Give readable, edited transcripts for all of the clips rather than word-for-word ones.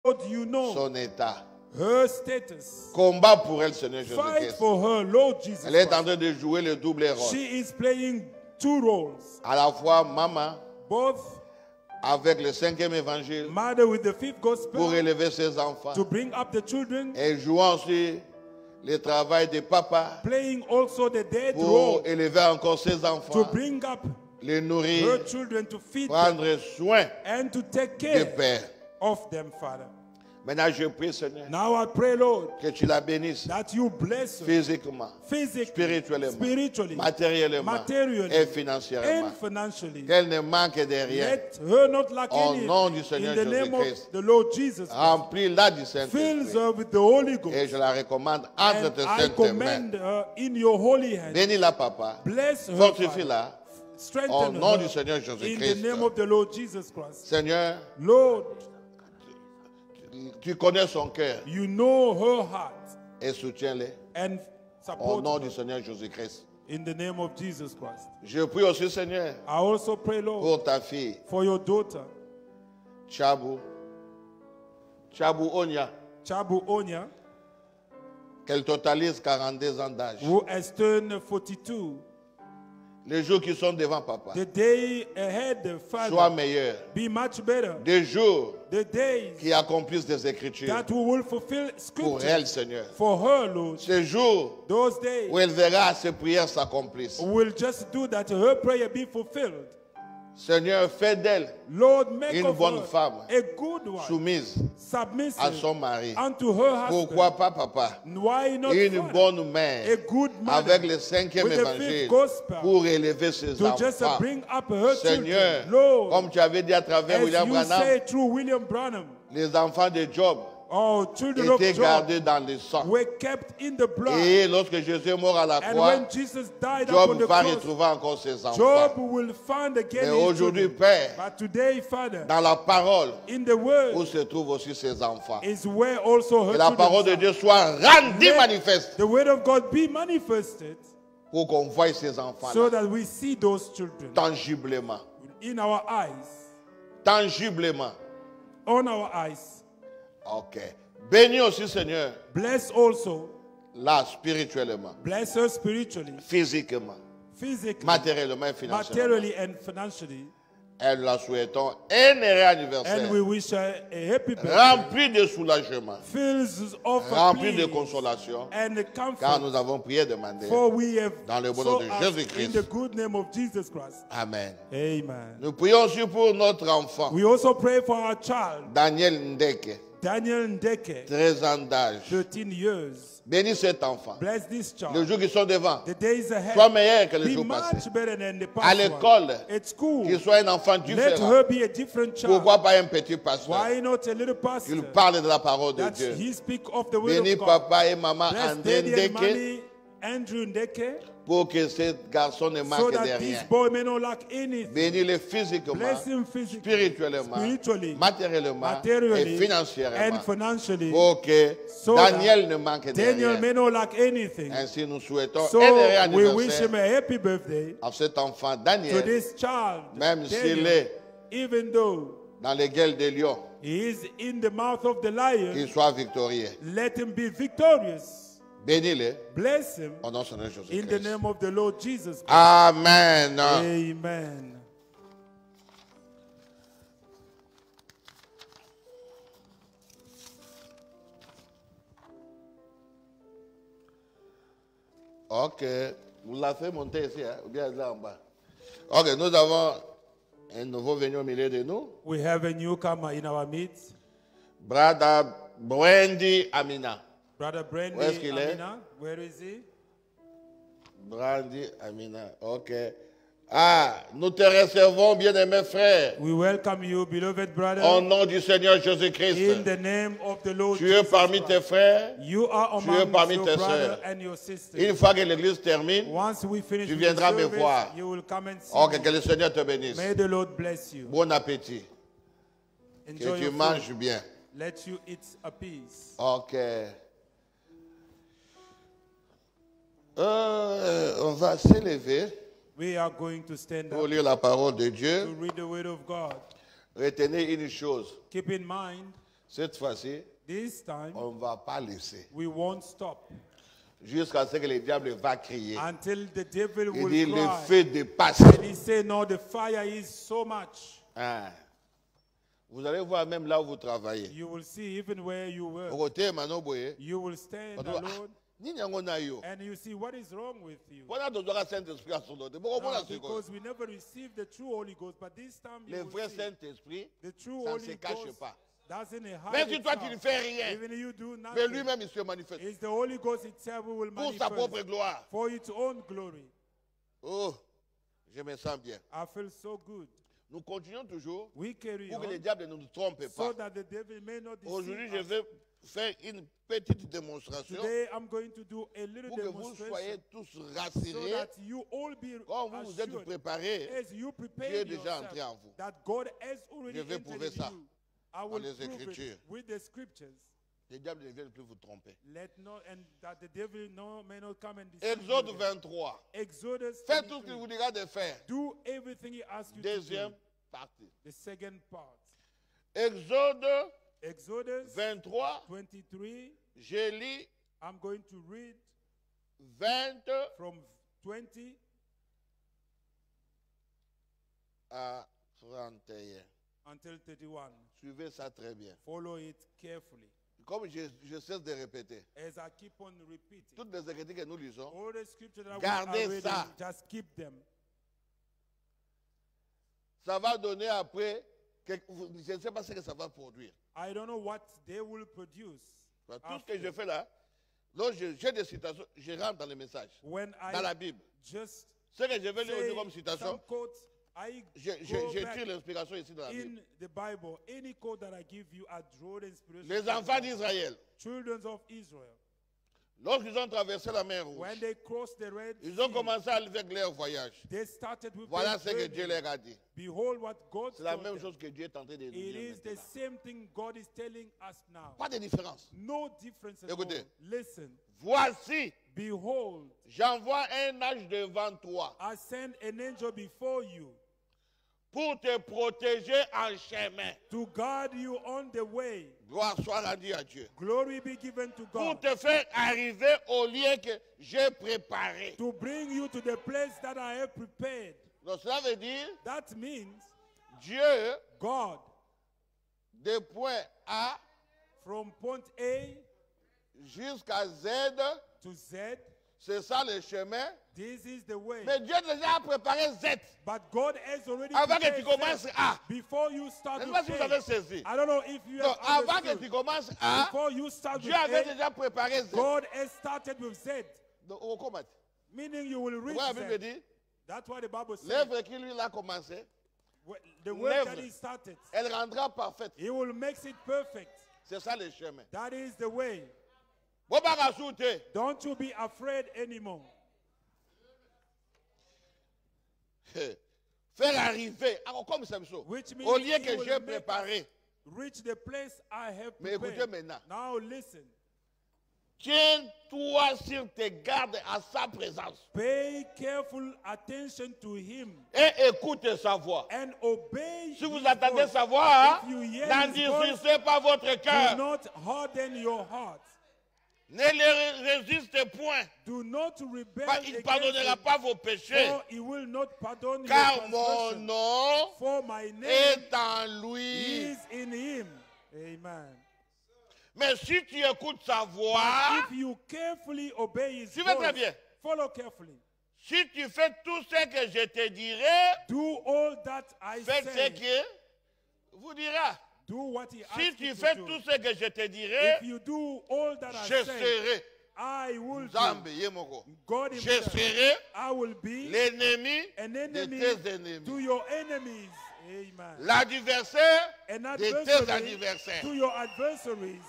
Lord, you know son état. her status. Combat pour elle, Seigneur Fight Jésus-Christ. for her, Lord Jesus Elle est en Christ. train de jouer le double rôle. She is playing two roles. À la fois maman, Both avec le 5e évangile, mother with the 5th pour gospel élever ses enfants. to bring up the children, Et jouant aussi le travail de papa playing also the dead pour role élever encore ses to enfants, bring up les nourrir, her children, to feed them prendre soin and to take du care Père. of them, Father. Maintenant, je prie, Seigneur, Now I pray, Lord, que tu la bénisses that you bless her physiquement, physically, spirituellement, spiritually, matériellement materially, et financièrement. and financially. Qu'elle ne manque de rien. Let her not lack Au anything. nom du In Seigneur the name Jésus-Christ. of the Lord Jesus Christ. Remplis-la du Fills Saint-Esprit. her with the Holy Et Ghost. je la recommande entre And tes I saintes mains. commend her in your holy hand. Bénis-la, papa. Bless her, Father. Fortifie-la. Au Strengthen nom her du Seigneur in the Jésus-Christ. name of the Lord Jesus Christ. Seigneur, Lord, tu connais son cœur you know her heart et soutiens-le. and Au support nom her du Seigneur Jésus-Christ. in the name of Jesus Christ. Je prie aussi, Seigneur, I also pray, Lord, pour ta fille, for your daughter, Chabu Onya, Chabu Onya, qu'elle totalise 42 ans d'âge. who has turned 42. Les jours qui sont devant papa, The day ahead, sois Father, meilleurs. be much better. Des jours The days qui accomplissent des Écritures that we will fulfill pour scripture elle, Seigneur. for her, Lord. Ces jours Those days où elle verra ses prières s'accomplissent. will just do that her prayer be fulfilled. Seigneur, fais d'elle Lord, make une of bonne her femme, a good one, soumise à submissive son mari. unto her husband. Pourquoi pas, papa? Why not Une Father? bonne A mère good mother avec le 5e with the 5th évangile gospel pour élever ses to just enfants. bring up her Seigneur, children. Lord, comme tu avais dit à travers as William you Branham, say through William Branham, les enfants de Job children of étaient Job gardés dans le sang. were kept in the blood. Et lorsque Jésus est mort à la And croix, when Jesus died upon Job the va cross, retrouver encore ses enfants. Job will find again Mais his aujourd'hui, children. Père, But today, Father, dans la parole, in the où word se trouvent aussi ses enfants. is where also her Que la parole de children Dieu soit rendue Let manifeste the word of God be manifested pour qu'on voie ces enfants so that we see those children tangiblement. in our eyes, Tangiblement. on our eyes. Ok. Bénis aussi, Seigneur, Bless also, là, spirituellement, bless her spiritually, physiquement, physically, matériellement et financièrement. materially, and financially. Et nous la souhaitons un heureux anniversaire, And we wish her a happy birthday, rempli de soulagement, fills of rempli de peace consolation, and car comfort. nous avons prié et demandé. For we have Dans le bon so nom de asked Jésus-Christ. in the good name of Jesus Christ. Amen. Amen. Nous prions aussi pour notre enfant, We also pray for our child, Daniel Ndeke, Daniel Ndeke, 13 ans d'âge. 13 years. Bénis cet enfant. Bless this Les child. jours qui sont devant, The days ahead sois meilleur que les be jours passés. much better than the À past l'école, one. At school, qu'il soit un enfant let différent. her be a different child. Pourquoi pas un petit pasteur? Why not a little Il pastor parle de la parole de that Dieu. he speak of the word Bénis of God? papa et maman Bless André Daddy and Ndeke Mommy Andrew Ndeke pour que ce garçon ne so manque de that rien. this boy may not lack anything. Bénis-le physiquement, Bless him physically, spirituellement, spiritually, matériellement et materially, financièrement. and financially. Pour que So Daniel ne manque de Daniel rien. may not lack anything. Ainsi, nous souhaitons So un heureux we wish him anniversaire a happy birthday à cet enfant to Daniel, this child, même s'il Daniel, est even though dans les gueules des lions, he is in the mouth of the lion. qu'il soit victorieux. Let him be victorious. Bénis-le Bless him au nom de Seigneur in the Jésus-Christ. name of the Lord Jesus. Amen. Amen. Ok. Vous l'avez fait monter ici, hein? Ou bien là en bas. Ok, nous avons un nouveau venu au milieu de nous. We have a newcomer in our midst, Brother Brandy Amina. Brother Brandy Où est-ce qu'il est? Amina. Where is he? Brandy Amina. Ok. Ah, nous te recevons, bien-aimés frères, We welcome you, beloved brother, au nom du Seigneur in Jésus-Christ. the name of the Lord Tu es Jesus parmi tes Christ. frères. You are Tu es among parmi your tes brother sœurs. and your sister. Une fois que l'église termine, Once we finish tu with the viendras me service, voir. you will come and see ok, me. que le Seigneur te bénisse. May the Lord bless you. Bon appétit. Que Enjoy tu your manges food. bien. Let you eat a piece. Ok. On va s'élever We are going to stand pour up lire la parole de to Dieu. read the word of God. Retenez une chose. Keep in mind, Cette fois-ci, This time, on ne va pas laisser. we won't stop Jusqu'à ce que le diable va crier. until the devil Il will dit, le cry. feu dépasse. And he say, no, the fire is so much. Ah. Vous allez voir même là où vous travaillez. You will see even where you work. Au côté, Mano Boye, You will stand on dit, ah, alone ni nyango na yo. and you see what is wrong with you. Voilà, donc, le Saint-Esprit à son nom. Pourquoi on a ce qu'on- Because we never received the true Holy Ghost, but this time you Le will vrai see Saint-Esprit, the true ça ne se Holy cache Ghost pas. doesn't hide Même si toi, tu ne itself. fais rien, Even if you do mais nothing, lui-même, il se manifeste. it's the Holy Ghost itself who will Pour sa propre manifest gloire. for its own glory. Oh, je me sens bien. I feel so good. Nous continuons toujours We carry pour que le on diable ne nous trompe so pas. that the devil may not Aujourd'hui, deceive je us. vais faire une petite démonstration Today I'm going to do a little pour que vous soyez demonstration tous so rassurés. that you all be Quand vous vous êtes assured préparés, as you Dieu est prepare déjà entré en yourself vous. that God has already Je vais entered prouver in ça you. I will les prove Écritures. it with the scriptures. Le diable ne vient plus vous tromper. Let not and that the devil may not come and deceive Exode you. 23. Exodus Faites tout ce qu'il 23. vous dira de faire. Do everything he asks you Deuxième to do. partie. The second part. Exode Exodus 23. 23. Je lis I'm going to read 20 from 20 à 31. until 31. Suivez ça très bien. Follow it carefully. Comme je cesse de répéter, As I keep on repeating. toutes les écritures que nous lisons, All the scriptures that Gardez we are ça. reading, just keep them. ça va donner après, je ne sais pas ce que ça va produire. I don't know what they will produce. Tout ce after. que je fais là, lorsque j'ai des citations, je rentre dans les messages, When dans la I Bible. just Ce que je vais lire aujourd'hui say comme citation, some quotes, I je go tire back l'inspiration ici dans la Bible. in the Bible. Any quote that I give you, I draw the inspiration. Les from enfants God. d'Israël, Children of Israel, lorsqu'ils ont traversé la mer Rouge, when they crossed the Red ils ont Sea, commencé avec leur voyage. they started with Voilà their ce que Dieu journey. leur a dit. Behold what God C'est la told même them. chose que Dieu est en train de nous It dire is the maintenant. same thing God is telling us now. Pas de différence. No difference at Écoutez. all. Listen, Voici, behold, j'envoie un ange devant toi I send an angel before you pour te protéger en chemin. to guard you on the way. Gloire soit rendue à Dieu. Glory be given to Pour God. te faire arriver au lieu que j'ai préparé. To bring you to the place that I have prepared. Donc cela veut dire, That means Dieu, God, de point A from point A jusqu'à Z, to Z, c'est ça le chemin. this is the way. Mais Dieu déjà a préparé Z. But God has already Avant que prepared tu commences Z. A. Before you start Je ne with sais pas si vous A. avez saisi. I don't know if you Donc have avant que understood. tu commences A, Before you start Dieu with avait A, déjà préparé Z. God has started with Z. Donc on commence. Meaning you will reach Voilà la Bible Z. dit, That's what the Bible says. l'œuvre qui lui a commencé, The work l'œuvre. that he started, elle rendra parfaite. he will make it perfect. C'est ça le chemin. That is the way. Bon, bah, rajouter. Don't you be afraid anymore. Faire arriver. Alors, comme ça, Which means au lieu he que will j'ai make préparé, reach the place I have mais écoutez prepared. maintenant. Now listen. Tiens-toi sur tes gardes à sa présence Pay careful attention to him et écoute sa voix. and obey Si vous his attendez voice. sa voix, If you hear n'endurcissez pas votre Do cœur. not harden your heart. Ne le résistez point. Do not rebel Il ne against pardonnera him, pas vos péchés. for he will not pardon Car your mon transgression. nom For my name est en lui. is in him. Amen. Mais si tu écoutes sa voix, If you carefully obey his suivez très voice, bien. follow carefully. Si tu fais tout ce que je te dirai, Do all that I faites ce say. que vous dira. Do what he Si asks tu you fais to tout do. ce que je te dirai, If you do all that I je say, serai I will be. Nzambe Yemoko. God Je himself. serai I will be l'ennemi an de enemy tes ennemis. to your enemies. Amen. L'adversaire An de tes adversary adversaires. to your adversaries.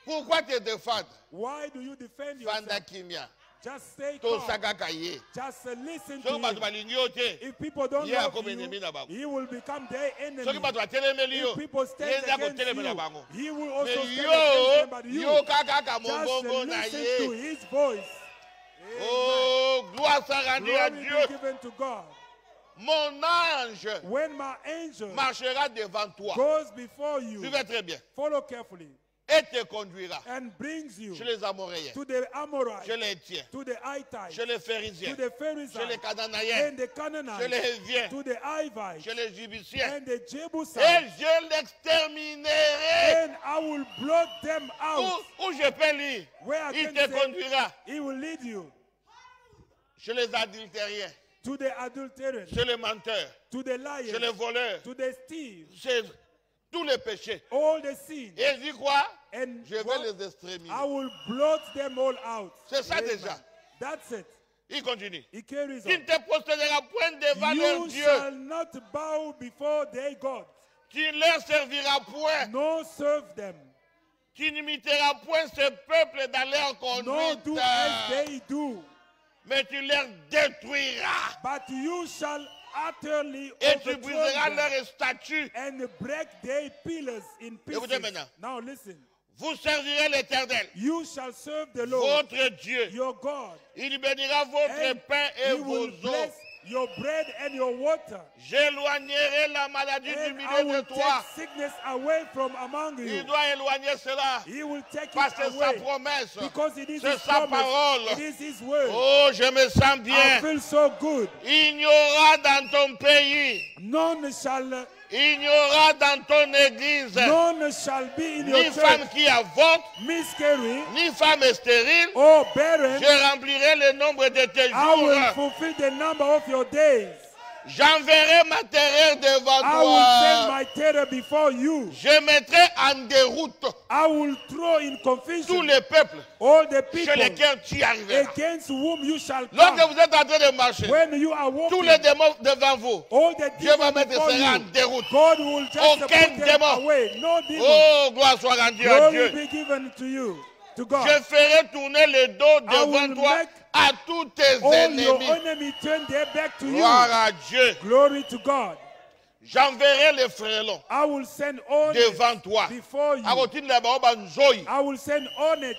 Pourquoi te défendre? Why do you defend yourself? Fanda kimia. Just stay To calm. sakakaye. Just listen to Soki bato him. balingi yo te. If people don't Ye love akomi ennemi you, na bango. he will become their enemy. Soki bato batelemeli yo. If people Ye stand nza against kotelemela bango. you, he will also Mais stand against them. But yo kaka ka just mongongo na listen to ye. his voice. Oh, gloire soit rendue à Glory be Dieu. given to God. mon ange when my angel marchera devant toi. goes before you, Suivez très bien. follow carefully, Et te conduira and brings you chez les Amoréens, to the Amorites, chez les Hétiens, to the Hittites, chez les Phérésiens, to the chez les Pharisees, Cananéens, and the chez Canaanites, les Héviens, to the Hivites, chez les Jébusiens. and the Et Jebusites, je l'exterminerai. and I will blot them out. Où je peux lire, Where I il can te say, conduira he will lead you chez les adultériens, to the adulterers, chez les menteurs, to the chez les liars, voleurs, to the thieves, chez tous les péchés. all the sins, Et il dit quoi? and Je vais what? les exterminer. I will blot them all out. C'est ça Amen. déjà. That's it. Il continue. He carries Tu on. ne te posterneras point devant leur You Dieu. shall not bow before their God, Tu ne leur serviras point. nor serve them, Tu n'imiteras point ce peuple dans leur nor do conduite. as they do, Mais tu leur détruiras. but you shall utterly Et tu overthrow briseras them leurs statues. and break their pillars in Écoutez pieces. maintenant. Now listen. Vous servirez l'Éternel, You shall serve the Lord, votre Dieu. your God, Il bénira votre and pain et he vos will eaux. bless your bread and your water. J'éloignerai la maladie du And I milieu de will toi. take sickness away from among Il you. doit éloigner cela. He will take Parce it que c'est sa away promesse. because it is C'est his sa promise. parole. It is his word. Oh, je me sens I bien. feel so good. Il n'y aura dans ton pays, None shall il n'y aura dans ton église be in ni your femme church qui avorte, miscarry ni femme stérile. or barren. Je remplirai le nombre de tes I will jours. fulfill the number of your days. J'enverrai ma terreur devant I will send toi. my terror before you. Je mettrai en déroute I will throw in tous confusion les peuples all the chez people lesquels tu arriveras. against whom you shall Lorsque come. vous êtes en train de marcher, When you are tous walking, les démons devant vous, all the Dieu va demons mettre before cela en you, déroute. God will just Aucun put them démon. away. No demon. Oh, gloire soit rendue à Glory Dieu. be given to you, to God. Je ferai tourner le dos devant will toi make à tous tes All your ennemis. enemies turn their back to Gloire you. à Dieu. Glory to God. J'enverrai les frélons I will send on devant toi. before you. Arotine la baoba nzoi. I will send hornets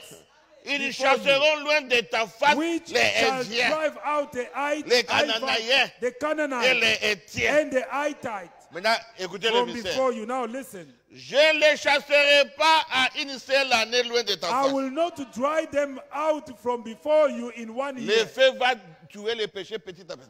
Ils before chasseront loin de ta face which les shall Héviens drive out the les Cananéens the et Canaanites les Hétiens. and the Hittites Maintenant, écoutez le from mystère. before you. Now listen. Je ne les chasserai pas à une seule année loin de ta I face. will not drive them out from before you in one Le year. feu va tuer les péchés petit à petit.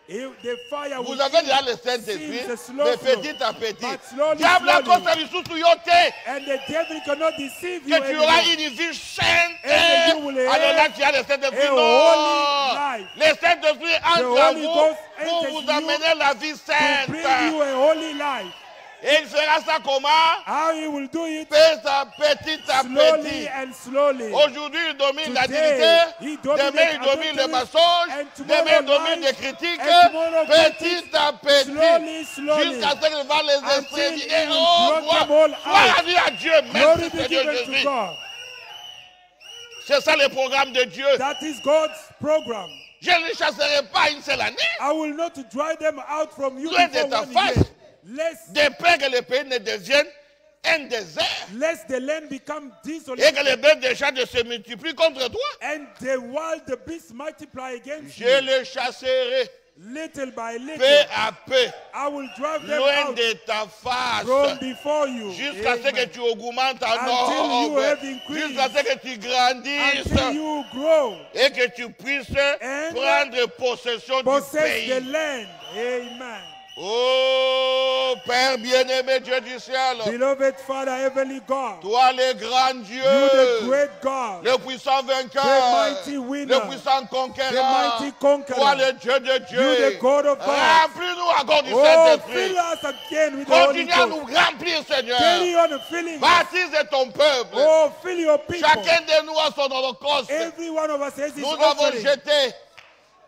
The fire will Vous avez déjà le seems Saint-Esprit, a slow mais flow, petit à petit. but slowly, Diable a slowly. constat du sous-yoté. and the devil cannot deceive you Que tu auras anymore. une vie sainte. And you will Alors là, have tu as le Saint-Esprit. a Non. holy life. Le Saint-Esprit entre en Holy vous Ghost pour enters vous you amener la vie To bring sainte. you a holy life. Et il fera ça comment? How he will do it Fais ça petit à slowly petit. and slowly. Aujourd'hui, il domine la Today, divinité. he dominates Demain, il domine le adultery, mensonge. and tomorrow Demain, il domine lies, les critiques. and tomorrow Petit à petit. Slowly, slowly. Jusqu'à ce qu'il va les Until extraire. he Et will oh, blot them all gloire out. à Dieu. Glory Merci, be Seigneur given to Jésus. God. C'est ça le programme de Dieu. That is God's program. Je ne chasserai pas une seule année. I will not drive them out from you Loin de before ta 1 face. year. Lest, De peur que le pays ne devienne un désert. lest the land become Et desolate que les bêtes des champs ne se multiplient contre toi. and the wild beasts multiply against Je you. les chasserai Little by peu little, à peu. I will drive them Loin out de ta face. from before you. Jusqu'à ce que Amen. tu augmentes en Until you nombre. have increased. Jusqu'à ce que tu grandisses. Until you grow, Et que tu puisses And prendre possession du possess pays. the land. Amen. Oh, Père bien-aimé, Dieu du ciel. Beloved Father, Heavenly God, Toi, le grand Dieu. you the great God, Le puissant vainqueur. The mighty winner. Le puissant conquérant. The mighty conqueror. Toi, le Dieu de Dieu. You the God of gods. Remplis-nous encore du oh, Saint-Esprit. fill us again with the Holy Continue à Ghost. nous remplir, Seigneur. Carry on filling us. Baptise ton peuple. Oh, fill your people. Chacun de nous a son holocauste. Every one of us has his Nous avons offering. jeté.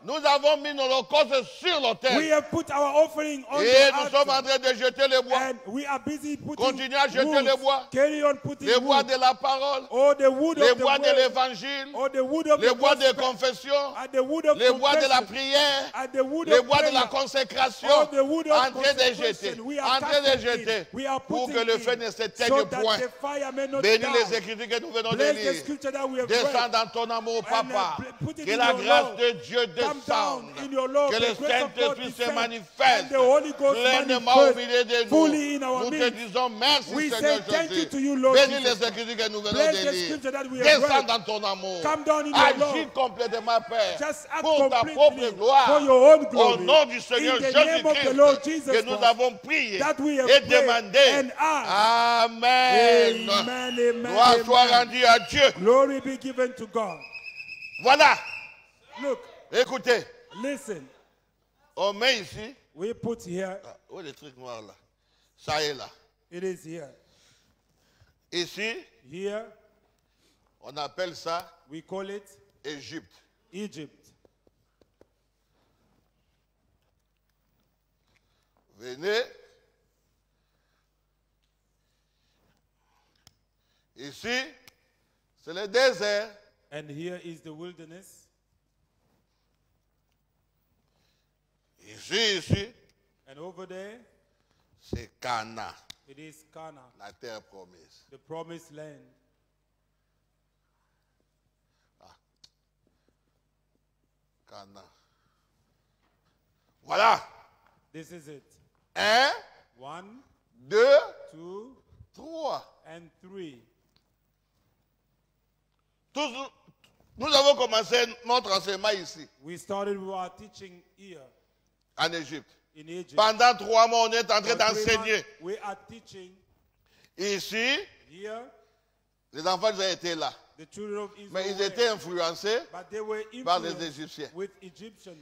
Nous avons mis nos holocauste sur l'autel. We have put our offering on Et the nous sommes en altar. train de jeter les bois. And we are busy putting Continuez à jeter wood. les bois. Carry on putting Les bois wood. de la parole. Or the wood Les of the bois de word. l'évangile. Or the wood of Les the bois de gospel. confession. And the wood of Les bois de la confession. prière. And the wood Les of bois de la prayer. consécration. All the wood of En train de jeter. consecration. We are En train de casting jeter. in. We are Pour putting que le in. feu ne s'éteigne So that point. the fire may not Bénis die. les écritures que nous venons de Bless the lire. scripture that we have Descends read. dans ton amour, And, papa. put it Que in la your grâce love. de Dieu Come come down descende. in your love. Que The le grace of God Saint-Esprit se descend, manifeste and the Holy Ghost pleinement au milieu manifest de nous. fully in our Nous te midst. disons merci, We Seigneur say thank you Jésus. to you, Lord Bénis Jesus. les Écritures que nous venons Bless de the lire. scripture that we have Descends read. dans ton amour. Come down in your Agis love. complètement, Père, Just act pour ta completely propre gloire. for your own Au glory. nom du Seigneur In the name of the Lord Jésus-Christ, Jesus que nous Christ, avons prié that we have et prayed demandé. and asked. Amen. Amen, amen, Gloire soit amen. rendue à Dieu. Glory be given to God. Voilà. Look, Écoutez, listen. on met ici. We put here, Où est le truc noir là? Ça est là. it is here. Ici, Here, on appelle ça we call it Égypte. Egypt. Venez. Ici, c'est le désert. And here is the wilderness. Ici, And over there, c'est Cana, it is Canaan, la terre promise. the promised land. Cana. Voilà. This is it. 1, 1, 2, 2, 3. and 3. Nous avons commencé notre enseignement ici, We started with our teaching here en Égypte. in Egypt. Pendant 3 mois, on est en train For 3 d'enseigner. months, we are teaching Ici, here. les enfants ils étaient là. The children of Israel Mais ils were, étaient influencés but they were par les influenced Égyptiens. with Egyptian.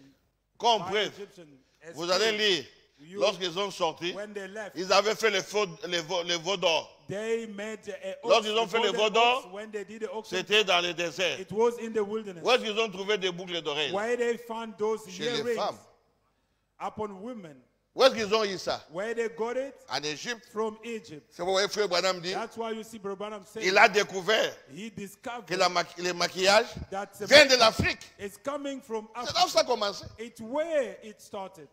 Comme by preuve, Egyptian as vous allez spirit. lire, lorsqu'ils ont sorti, When they left, ils avaient fait les veaux d'or. they made a Lorsqu'ils ont fait le veau d'or, when they did the auction, C'était dans le désert. it was in the wilderness. Où est-ce qu'ils ont trouvé des boucles d'oreilles? Where they found those Chez les earrings femmes. upon women. Où est-ce qu'ils ont eu ça? Where they got it En Égypte. from Egypt. C'est pourquoi Frère Branham dit, That's why you see Brother Branham saying il a découvert he discovered que le maquillage that vient de l'Afrique. it's coming from C'est Africa. là où ça a commencé. It's where it started.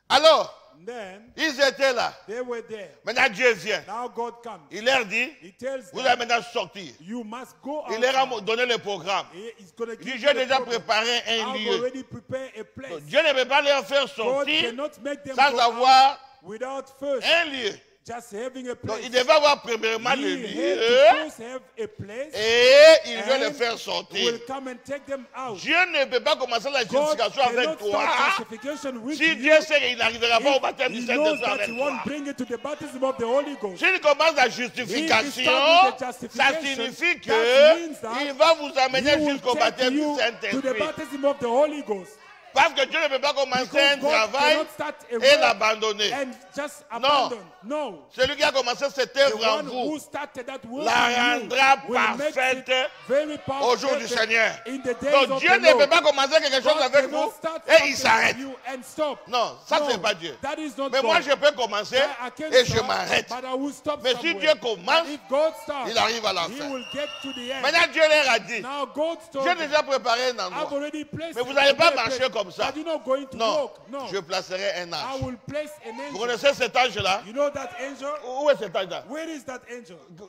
Alors, Then ils étaient là. they were there. Maintenant, Dieu vient. Now God comes. Il leur dit, He tells vous them, allez maintenant sortir. you must go out. Il leur a now. donné le programme. He's going to Il give dit, you j'ai the déjà program. préparé un I've lieu. already prepared a place. Dieu ne peut pas leur faire God sortir cannot make them sans go avoir out without first un lieu. just having a Donc, place. il devait avoir premièrement le He had to lieu first have a place et il veut le and faire will sortir. come and take them out. Dieu ne peut pas commencer la God justification avec cannot toi start justification with si you. Dieu sait qu'il n'arrivera pas au baptême du He knows Saint-Esprit that avec he toi. won't bring it to the baptism of the Holy Ghost. S'il commence la If he justification, starts with the ça justification, signifie that means that qu'il va vous He amener will jusqu'au take baptême du you to the Saint-Esprit. baptism of the Holy Ghost. Parce que Dieu ne peut pas commencer un Because God travail cannot start a et work l'abandonner. and just abandon. No. Celui qui a commencé cette The œuvre en one who vous started that work la in you rendra will make parfaite it very powerful au jour du Seigneur. in the days Donc of Dieu the ne peut Lord. pas commencer quelque chose God avec cannot vous start et il something s'arrête. with you and stop. Non, ça No, c'est pas Dieu. that is not Mais moi God. je peux commencer I can et je start, m'arrête. but I will stop Mais si somewhere. Dieu commence, But if God starts, il arrive à la He fin. will get to the end. Maintenant Dieu leur a dit, Now God told j'ai them, déjà préparé un I've endroit. already placed Mais vous it n'allez in pas a marcher place, comme ça. but you're not going to Non, walk. No. je placerai un I ange. will place an Vous angel. connaissez cet ange-là? You know that angel? Où est cet ange-là? Where is that angel? The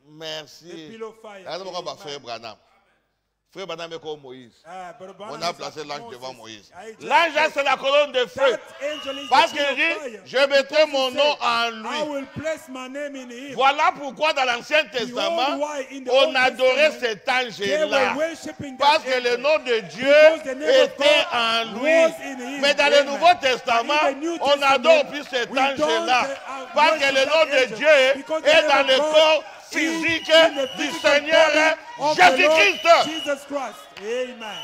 Merci. pillar of fire. Regardez-moi Amen. Frère Branham. Frère Branham est comme Moïse. Brother On Branham a is placé like l'ange Moses. devant Moïse. I just L'ange, said c'est la colonne de feu. that angel is Parce the qu'il pillar of dit, fire. je mettrai mon He nom said, en I lui. will place my name in him. Voilà pourquoi dans l'Ancien Testament, why in the on Old adorait Testament, cet They were ange-là. worshiping Parce that que le angel. nom de Dieu Because the name of était God en was lui. in him. Mais dans le Amen. Nouveau Testament, But in the New on Testament, n'adore plus cet we don't, ange-là. worship Parce que le that nom de angel. Dieu Because the est name dans of le God corps is physique in the du physical Seigneur body of the Lord Jésus-Christ. Jesus Christ. Amen.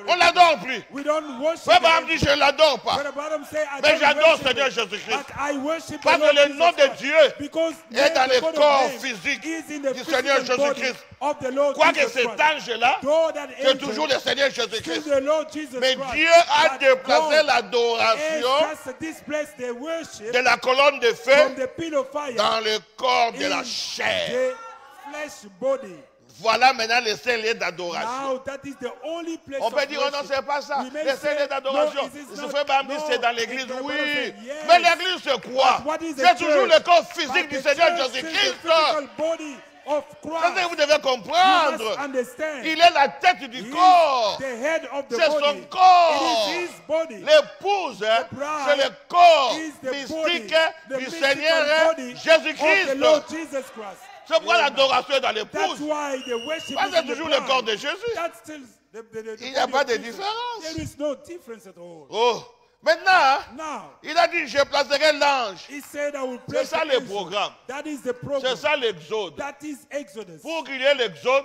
On l'adore plus. We don't worship Frère the Branham angel. dit, je l'adore pas. Brother Branham say, I Mais don't j'adore worship Seigneur it, Jésus-Christ. but I worship Parce the que Lord le Jesus nom de Christ. Dieu Because est dans the le God of corps name physique is in the du Seigneur physical body Jésus-Christ. of the Lord Quoique Jesus cet Christ. ange-là, Though that c'est angel toujours le Seigneur is Jésus-Christ. the Lord Jesus Mais Christ. Dieu a But déplacé God l'adoration has just displaced the worship de la colonne de from feu the pillar of fire dans le corps de la in chair. the flesh body. Voilà maintenant le seul lieu d'adoration. Now that is the only place On of peut dire, oh non, worship. c'est pas ça. We may Le seul lieu say, d'adoration. no, it is Ce not. frère Branham dit, No, c'est dans l'église. it's the Oui. Bible say, yes. Mais l'église, c'est quoi? But what is the C'est toujours church? le corps But physique du the Seigneur church is the Jésus-Christ. physical body of C'est ce que Christ. vous devez You comprendre. must understand. Il est la tête du He corps. is the head of the C'est body. son corps. It is his body. L'épouse, hein, The bride c'est le corps is the mystique body, the du mystical Seigneur body of the Jésus-Christ. Lord Jesus Christ. C'est pourquoi Amen. l'adoration est dans That's l'épouse. why the worship Parce is que in c'est the toujours le corps bride. de Jésus. That's still the Il n'y a body pas of de Jesus. différence. There is no difference at all. Oh, maintenant, Now, il a dit, je placerai l'ange. he said, I will C'est place ça the le angel. programme. That is the C'est program. ça l'exode. That is Exodus. Pour qu'il y ait l'exode,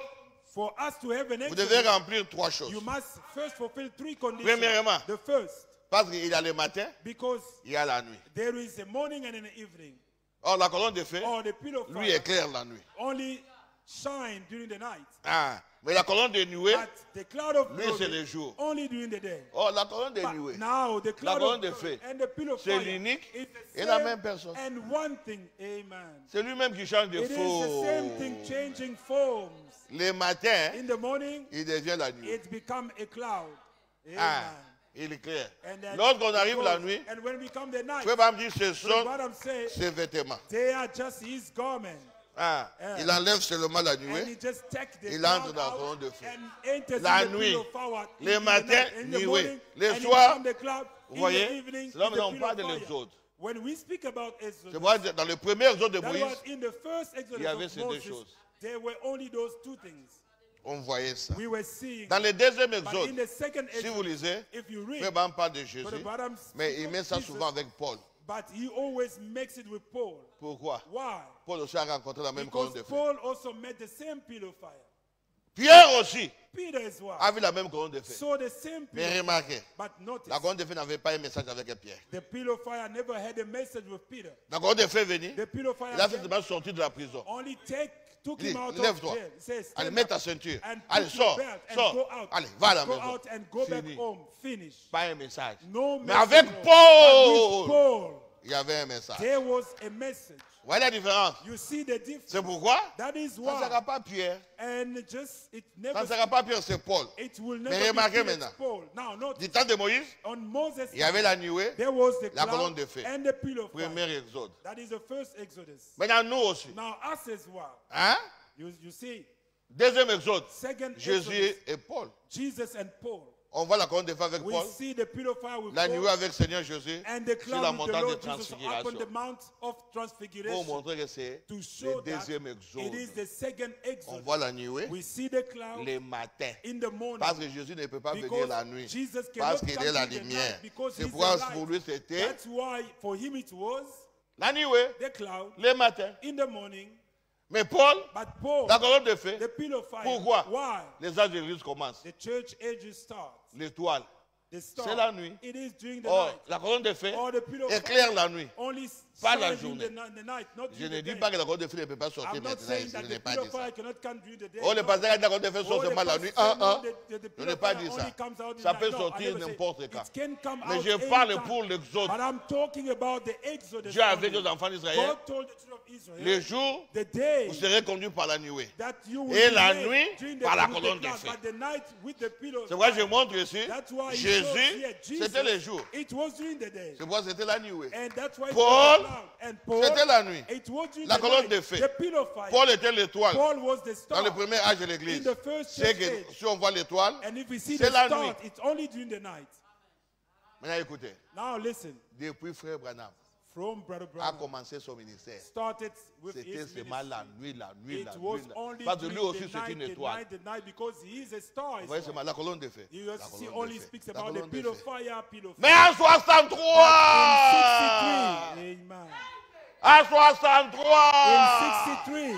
For us to have an vous devez Exodus, remplir trois choses. you must first fulfill three conditions. Premièrement, The first, parce qu'il y a le matin, because il y a la nuit. there is a morning and an evening. Or, la colonne de feu, Or the pillar of lui fire éclaire la nuit. only shine during the night. Ah, mais la colonne de nuée, But the cloud of lui, c'est glory le jour. only during the day. Oh, la colonne de But nuée, now the cloud colonne of de glory feu, and the pillar of c'est fire l'unique is the et la same même personne. and one thing. Amen. C'est lui-même qui change de It is the same thing forme. changing forms. Le matin, In the morning, il devient la nuit. it becomes a cloud. Amen. Ah, il éclaire. And then Lorsqu'on it arrive goes. la nuit, And when we come the night, tu peux pas me dire ce so sont what I'm saying, ses vêtements. they are just his garment. Ah, Yeah. il enlève seulement la And he nuée. just takes the Il cloud entre dans la out colonne de feu. and enters La in the nuit, pillar of fire in le the matin, night, in the nuée. morning, Le and soir, in the cloud, vous in voyez, the evening, c'est là in the maintenant on pillar parle of de fire. l'exode. When we speak about Exodus, C'est pourquoi dans le premier exode de that Moïse, was in the first Exodus il y avait of ces deux Moses, choses. there were only those two things on voyait ça. we were seeing. Dans le deuxième But in exode, the second si vous Exodus, lisez, if you read, Frère Branham parle de Brother Jésus, Branham mais speaks il of met ça Jesus, souvent avec Paul. but he always makes it with Paul. Pourquoi? Why? Paul aussi a rencontré la même colonne Because de feu. Paul also met the same pillar of fire. Pierre aussi Peter as well. a vu la même colonne de feu. Saw the same Mais pillar. remarquez, But notice, la colonne de feu n'avait pas un message avec Pierre. the pillar of fire never had a message with Peter. La colonne de feu est venue, The pillar of fire il a fait came, seulement sortir de la prison. only took Dis, him out of lève-toi. jail. He says, Allez, stand mets up ta ceinture. and Allez, put your sors, belt and sors. go out. Allez, va à la Go maison. out and go back Fini. home. Finish. Pas un message. No Mais message. avec But with Paul, Paul, il y avait un message. there was a message. Vous voyez la différence? You see the difference. C'est pourquoi That is ça ne why. sera pas Pierre. And just it Ça never. ne sera pas Pierre, c'est Paul. It will Mais never be remarquez Peter, maintenant. it's Paul. Now, notice, Du temps de Moïse, on Moses' il y avait la nuée, there was the la colonne cloud de feu. and the pillar of fire. premier exode. That is the first Exodus. Maintenant, nous aussi. Now us as well. Hein? You see, Deuxième exode, second Jésus Exodus, et Paul. Jesus and Paul. On voit la colonne de feu avec We Paul, see the pillar of fire with la Paul nuée avec Seigneur Jésus and the sur la cloud with the montagne de Lord Jesus up on transfiguration. the Mount of Pour Transfiguration montrer que c'est to le show that deuxième it exode. is the second On Exodus. voit la nuée We see the cloud le matin. in the morning. Parce que Jésus ne peut pas venir Because la nuit. Jesus Parce cannot qu'il come est la in the lumière. night because C'est he's pourquoi the light. pour lui c'était That's why for him it was la nuée the cloud le matin. in the morning. Mais Paul, But Paul, la colonne de feu, the pillar of fire. Pourquoi? Why? les âges de l'Église commencent. The church ages start. L'étoile. The star. C'est la nuit. It is during the Or, night. la colonne de feu Or the pillar of éclaire fire la nuit. only Pas la shines during journée. the night, not Je during ne the dis day. pas que la colonne de feu ne peut pas sortir I'm not maintenant saying ici. that Je the n'ai pas pillar dit of ça. fire cannot come during the day. Oh, le No. pasteur a dit la colonne de feu sort Oh, the seulement la nuit. pastor Ah, said, ah. no, the Je pillar n'ai of pas fire dit only ça. comes out in Ça the peut night. No, I sortir never said. n'importe quand. It can come Mais out je parle anytime. pour l'exode. But I'm talking about the Exodus. Dieu avait dit only. aux enfants d'Israël, God told the children of Israel, le jour the day vous serez conduits par la nuée. that you will Et be la led nuit, during par la with the colonne de cloud, feu. but the night with the pillar of C'est pourquoi je fire. montre ici, That's why he shows Jésus, here, Jesus, c'était le jour. it was during the day. C'est pourquoi c'était la nuée. And that's why it Paul, was the cloud. And Paul, C'était la nuit. it was during La the colonne night, de feu. the pillar of fire. Paul était l'étoile. Paul was the Dans star. le premier âge de In l'Église. the first C'est church que age. si on voit l'étoile, And if we see c'est the la star, nuit. it's only during the night. Maintenant écoutez, Now listen, depuis Frère Branham from Brother a Branham commencé son ministère, started with c'était his seulement la ministry. nuit, la nuit, It la was nuit. only Parce que lui during aussi the c'est night, une the étoile. night, the night, because he is a star. Vous voyez as seulement well. la colonne de feu. You La see, colonne only de feu. speaks La about the colonne de pillar of feu. fire, pillar of Mais fire. en 63, In 63, amen. en 63, In 63,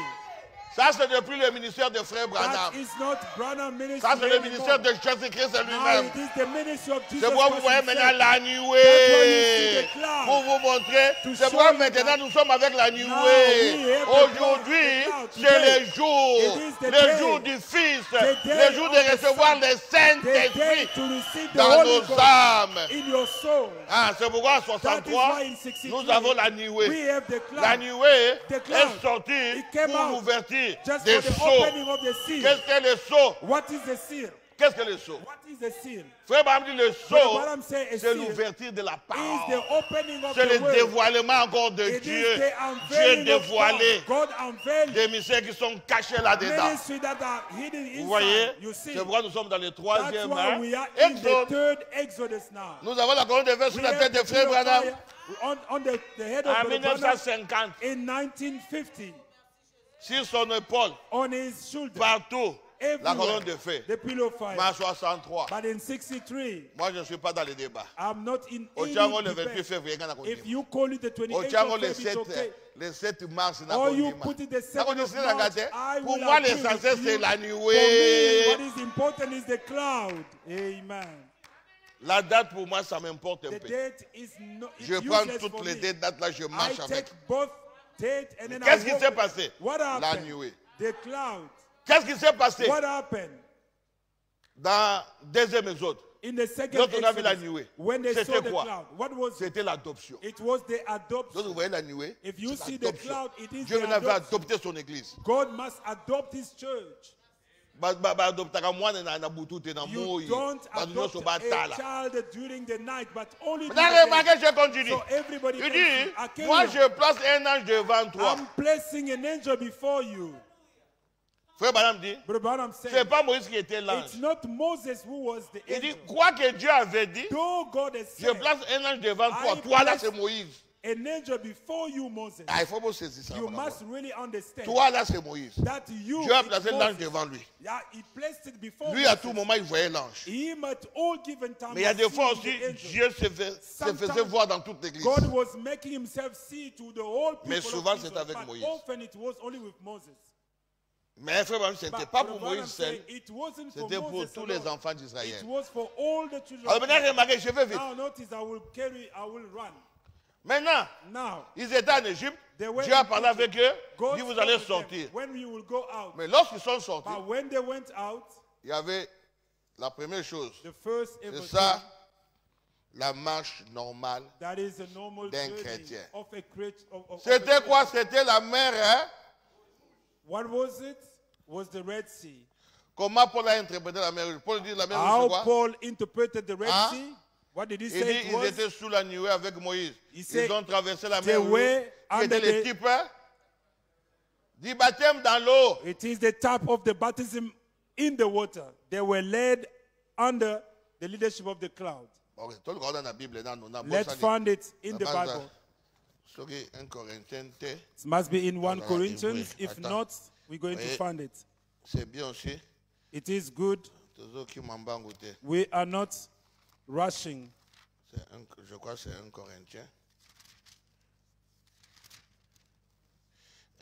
ça c'est depuis le ministère de Frère that Branham. is not Branham ministry Ça c'est le anymore. ministère de Jésus-Christ Now lui-même. it is the ministry of Jesus C'est pourquoi vous Christ voyez himself. maintenant la That's why nuée. you see the cloud. Pour vous montrer, To c'est show pourquoi you maintenant that nous sommes avec la we nuée. have the Aujourd'hui, cloud. c'est Today, le jour. it is the Le day. jour du Fils. The day Le jour of de the recevoir Son. le The day Saint-Esprit to receive the dans Holy nos Ghost âmes. in your soul. Ah, c'est pourquoi en That is 63, why in 63, nous avons la we nuée. have the cloud. La nuée The cloud. est sortie It came pour out l'ouverture just des for the sceaux. opening of the seal. Qu'est-ce que les sceaux? What is the seal? Qu'est-ce que le sceau? What is the seal? Frère Branham dit le Brother sceau, Branham say a c'est seal l'ouverture de la is the parole. opening of C'est the le word. dévoilement encore de It Dieu. is the Dieu unveiling of dévoilé. God. God unveiled Des mystères qui sont cachés là-dedans. ministry that are hidden Vous voyez? inside. You see, C'est pourquoi nous sommes dans le that's troisième why we are in the Exode. third Exodus now. Nous avons la colonne de feu sur We la have tête de the frère pillar of Branham fire on the head of en Brother Branham 1950 in 1950 sur son épaule, on his shoulder. partout, la Everywhere, colonne de feu. the pillar of fire. En 63. But in 63, Moi, je ne suis pas dans les débats. I'm not in Au any Tchango, le 28 debate. février, il y a un If you call it the Au 28th Tchango, of February, it's okay. le 7 mars, il y a Or un you put it the 7th of March, I Pour will moi, agree l'essentiel, with c'est you. la For me, nuée. what is important is the cloud. Amen. La date, pour moi, ça m'importe un The peu. date is not. Je It's prends useless toutes for les me. dates là, je I marche avec. take both date and then Qu'est-ce I qui s'est walk. passé? What La happened? nuée. The cloud. Qu'est-ce qui s'est passé What happened? dans deuxième exode? In the second Lorsque on a vu la Exodus, nuée, when they saw c'était the quoi? cloud, what was it? C'était l'adoption. It was the Donc, adoption. vous voyez la nuée, If you c'est see the l'adoption. cloud, it is Dieu the venait faire adoption. adopter son église. God must adopt his church. Adoptaka mwana na butu na You moi. don't adopt a batala. child during the night, but only Vous during avez the day. remarqué, je continue. So everybody Il can dit, see. I carry moi on. je place un ange devant toi. I'm placing an angel before you. Frère Branham dit, Brother Branham c'est said, pas Moïse qui était l'ange. it's not Moses who was the Il dit, angel. quoi que Dieu avait dit, Though God has je said, place un ange devant toi. I Toi là, place- c'est Moïse. an angel before you, Moses. Ah, il faut vous saisir ça. You madame. must really understand Toi là, c'est Moïse. that you, Dieu a it's placé l'ange Moses. devant lui. Yeah, he placed it before Lui, à Moses. tout moment, il voyait l'ange. Him at all given time. Mais il y a was des fois seeing aussi, the angel. Dieu se faisait Sometimes voir dans toute l'église. God was making himself see to the whole people. Mais souvent, of c'est Israel, avec but Moïse. often it was only with Moses. Mais frère Branham, ce n'était But pas Brother pour Branham Moïse seul, said it wasn't for c'était pour Moses tous les alone. enfants It d'Israël. was for all the children. Alors of maintenant, Israel. remarquez, je vais vite. Now notice, I will run. Maintenant, Now, ils étaient en Égypte, they were Dieu a in parlé Egypt. avec eux, God dit vous spoke allez with them sortir. when we will go out. Mais lorsqu'ils sont sortis, But when they went out, il y avait la première chose, the first ever c'est ça, thing, la marche normale. that is a normal d'un journey chrétien. of a of a C'était quoi? C'était la mer, hein? What was it? Was the Red Sea. Comment Paul a interprété la mer Rouge? Paul dit la mer Rouge, c'est How quoi? Paul interpreted the Red Hein? Sea? What did he Il say dit it ils was? étaient sous la nuée avec Moïse. He said Ils ont traversé la they mer Rouge, were qui under était le the- type hein, du baptême dans l'eau. It is the type of the baptism in the water. They were led under the leadership of the cloud. Ok, tout le monde dans la Bible, dans nos Let's find it in the Banza. Bible. Soki 1 Corinthiens, It must be in 1 Voilà, Corinthians. oui. If Attends. not, we're going to Oui. find it. c'est bien aussi. It is good. Toujours qui m'embangue, te. We are not rushing. Je crois que c'est 1 Corinthiens.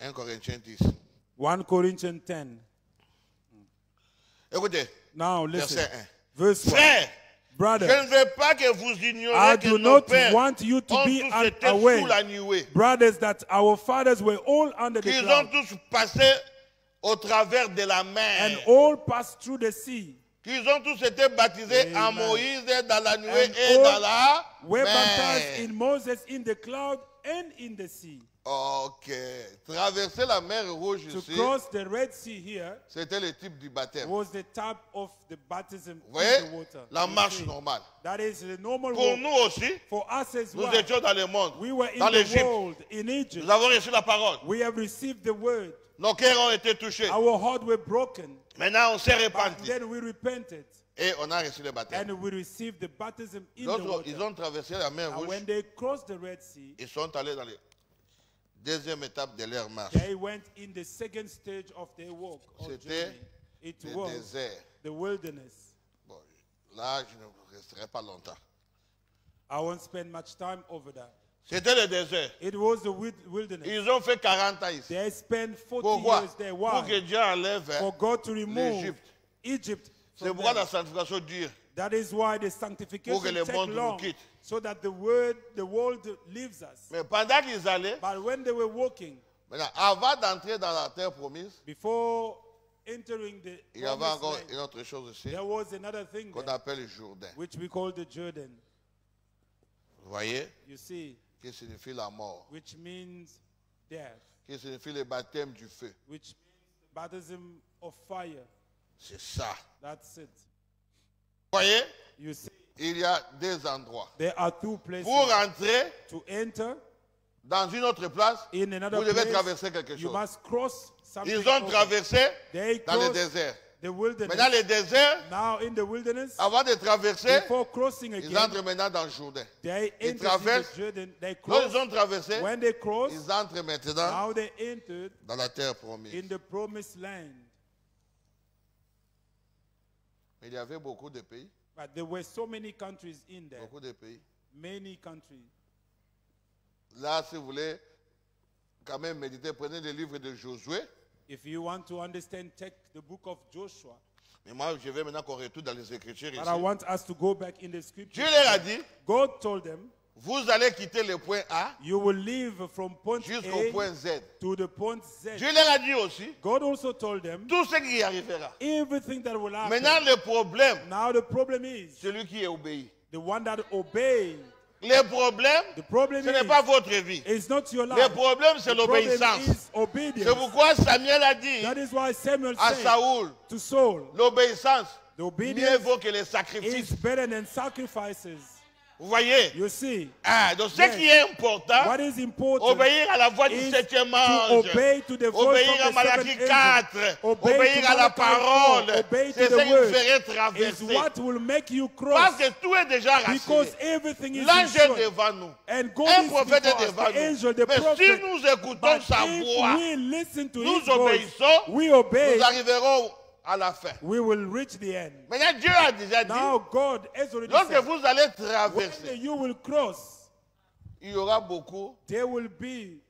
1 Corinthiens 10. 1 Corinthians 10. Écoutez, Now listen. verset 1. Verse 1. Frère, je Brother, ne veux pas que vous ignoriez I que do nos not pères want you to ont be tous été unaware, sous la nuée. brothers, that our fathers were all under the Qu'ils ont cloud tous passé au travers de la mer. and all passed through the sea. Qu'ils ont tous été baptisés en Amen. Moïse, dans la nuée And et all dans la were baptized mer. in Moses in the cloud and in the sea. Ok. Traverser la mer Rouge To ici, cross the Red Sea here c'était le type du baptême. Vous was the type of the baptism in voyez, the water. la You marche see, normale. that is the normal Pour walk. nous aussi, For us as nous well. étions dans le monde, We were in dans the l'Égypte. world, in Egypt. Nous avons reçu la parole. We have received the word. Nos cœurs ont été touchés. Our hearts were broken. Maintenant, on s'est But repenti. then we repented. Et on a reçu le baptême. And we received the baptism in the Lorsqu'ils water. ont traversé la mer And Rouge, when they crossed the Red Sea, ils sont allés dans la deuxième étape de leur marche. they went in the second stage of their walk or C'était journey. It le was désert. the wilderness. Bon, là, je ne resterai pas longtemps. I won't spend much time over that. C'était le désert. It was the wilderness. Ils ont fait 40 ans ici. They spent 40 Pourquoi? years there. Pour Why? que Dieu enlève. For God to remove l'Égypte. Egypt C'est from pourquoi them. la sanctification dure. That is why the sanctification Pour que le takes monde nous long, quitte. so that the world leaves us. Mais pendant qu'ils allaient, But when they were walking, maintenant, avant d'entrer dans la terre promise, before entering the il y avait promised encore land, une autre chose aussi there was another thing qu'on there, appelle le Jourdain. which we call the Jordan. Vous voyez? You see, Qui signifie la mort. which means death, Qui signifie le baptême du feu. which means baptism of fire. C'est ça. That's it. Voyez, You see, il y a deux endroits. there are two places Pour entrer to enter. dans une autre place, In another vous devez place, traverser quelque you chose. must cross something. Ils ont over. traversé They dans le crossed désert. the wilderness. Maintenant, le désert, Now in the wilderness, avant de traverser, before crossing ils again, entrent maintenant dans le Jourdain. they Ils entered traversent. the Jordan. They Quand crossed. ils ont traversé, When they crossed, ils entrent maintenant now they entered dans la terre promise. in the promised land. Il y avait beaucoup de pays. But there were so many countries in there. Beaucoup de pays. Many countries. Là, si vous voulez quand même méditer, prenez le livre de Josué. If you want to understand, take the book of Joshua. Mais moi, je vais maintenant qu'on retourne dans les Écritures But ici. I want us to go back in the scripture. Dieu leur a dit, God told them, vous allez quitter le point A you will leave from point jusqu'au A point Z. to the point Z. Dieu leur a dit aussi, God also told them tout ce qui arrivera. everything that will happen. Maintenant, le problème, Now the problem is celui qui est obéi. the one that obeys. Le problème, The problem ce n'est pas is votre vie. it's not your Le life. problème, c'est The problem l'obéissance. is obedience. C'est pourquoi Samuel a dit That is why Samuel à said Saoul, to Saul, l'obéissance, the mieux obedience vaut que les sacrifices. is better than sacrifices. Vous voyez? You see, Ah, donc ce Yes. qui est important, what is important obéir à la voix du is septième to ange, obey to the voice obéir of à the Malachie seventh 4, angel. obéir to à la Malachi 4, parole, obey c'est to ce the qui vous word ferait is traverser. what will make you Parce cross, que tout est déjà because rassuré. everything is L'ange est insured. devant nous. And God Un is prophète before est us, devant the angel, the nous. Mais si prophet. nous écoutons But sa if voix, we listen to nous his voice, obéissons, we obey, nous arriverons à la fin. we will reach the end. Maintenant, Dieu a déjà dit, Now God has already lorsque said, vous allez when traverser, you will cross, il y aura beaucoup there will be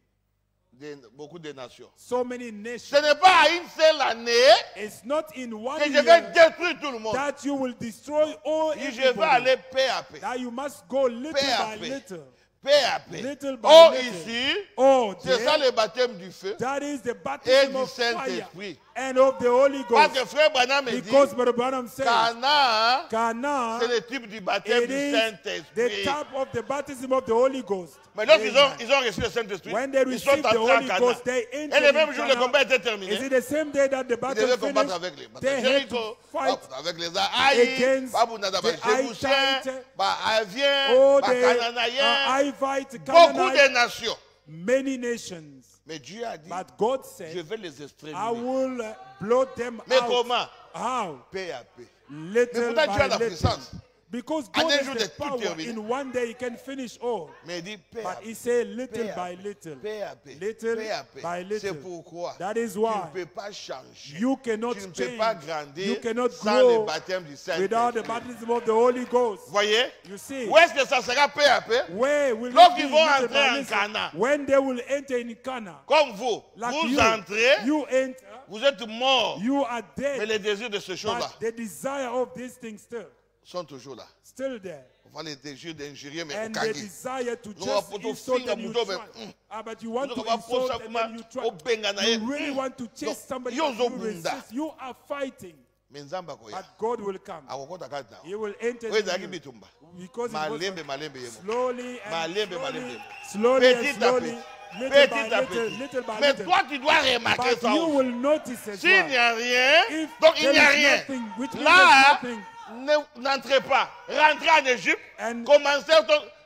de nations. so many Ce nations. n'est pas à une seule année It's not in one que je vais year détruire tout le monde. that you will destroy all Je vais everybody. aller paix à paix. That you must go little Paix à by paix. little. Paix à paix. Little by Oh, little. ici, Oh, c'est ça there, le baptême du feu that is the et baptism du of fire Saint-Esprit. and of the Holy Parce Ghost. que frère Branham me dit, Because Brother Branham says, Cana, Cana, c'est le type du baptême it du is the Saint-Esprit. type of the baptism of the Holy Ghost. Mais donc, Amen. ils ont reçu le Saint-Esprit. When they Ils sont received the entrés en Holy Cana. Ghost, they Et entered le même in jour, le Cana. combat était Is terminé. it the same day that the Ils battle devaient combattre finished? avec les They had to Jéricho, fight avec les Aïe, against Babunadaba, the Jébusiens, Hittite, Avien, all the Cananéens, Hivite, beaucoup de Canaanite, nations. many nations. Mais Dieu a dit, But God je said, vais les I exterminer. will blow them Mais out. comment? How? Paix à paix. Little pourtant, Dieu a by la little. puissance. Because En God un has jour the de tout power. terminer. In one day, He can finish all. Mais il dit paix à But paix. He said little Paix à by paix. little. Paix à paix. Little Paix à paix. by little. C'est pourquoi That is tu why ne peux pas changer. you cannot Tu ne peux change. pas grandir You cannot sans le grow baptême du without the Saint-Esprit. baptism of the Holy Ghost. Voyez? You see, Où est-ce que ça sera paix à paix? where will it Lorsqu'ils be vont little entrer by en little? Cana. When they will enter in Cana, Comme vous, like vous you, entrez, you enter, vous êtes mort. you are Mais dead. les désirs de ces choses-là But the desire of these things sont toujours là. still there. On va les désirs d'injurier, mais And au the kagi. desire to Nous, on va just plutôt insult finir and you à bout try. de- But you want Nous, to on va insult poser and then you au try. Benganaï. You really want to chase somebody Yo, and zo you bunda. resist. You are fighting. Mais Nzamba koya. But God will come. Akokota kati na. He will enter Oyo in ezalaki you. bitumba. Because it was Malembe yemo. slowly and Malembe, slowly, malembe. slowly and Petit à slowly, petit. little Petit by à little, petit. little by Mais little. toi, tu dois remarquer But ça you aussi. will notice as S'il n'y well. a rien, If donc il there n'y a is rien. nothing, which means Là, there's nothing, n'entrez pas. Rentrez en Égypte. And Commencez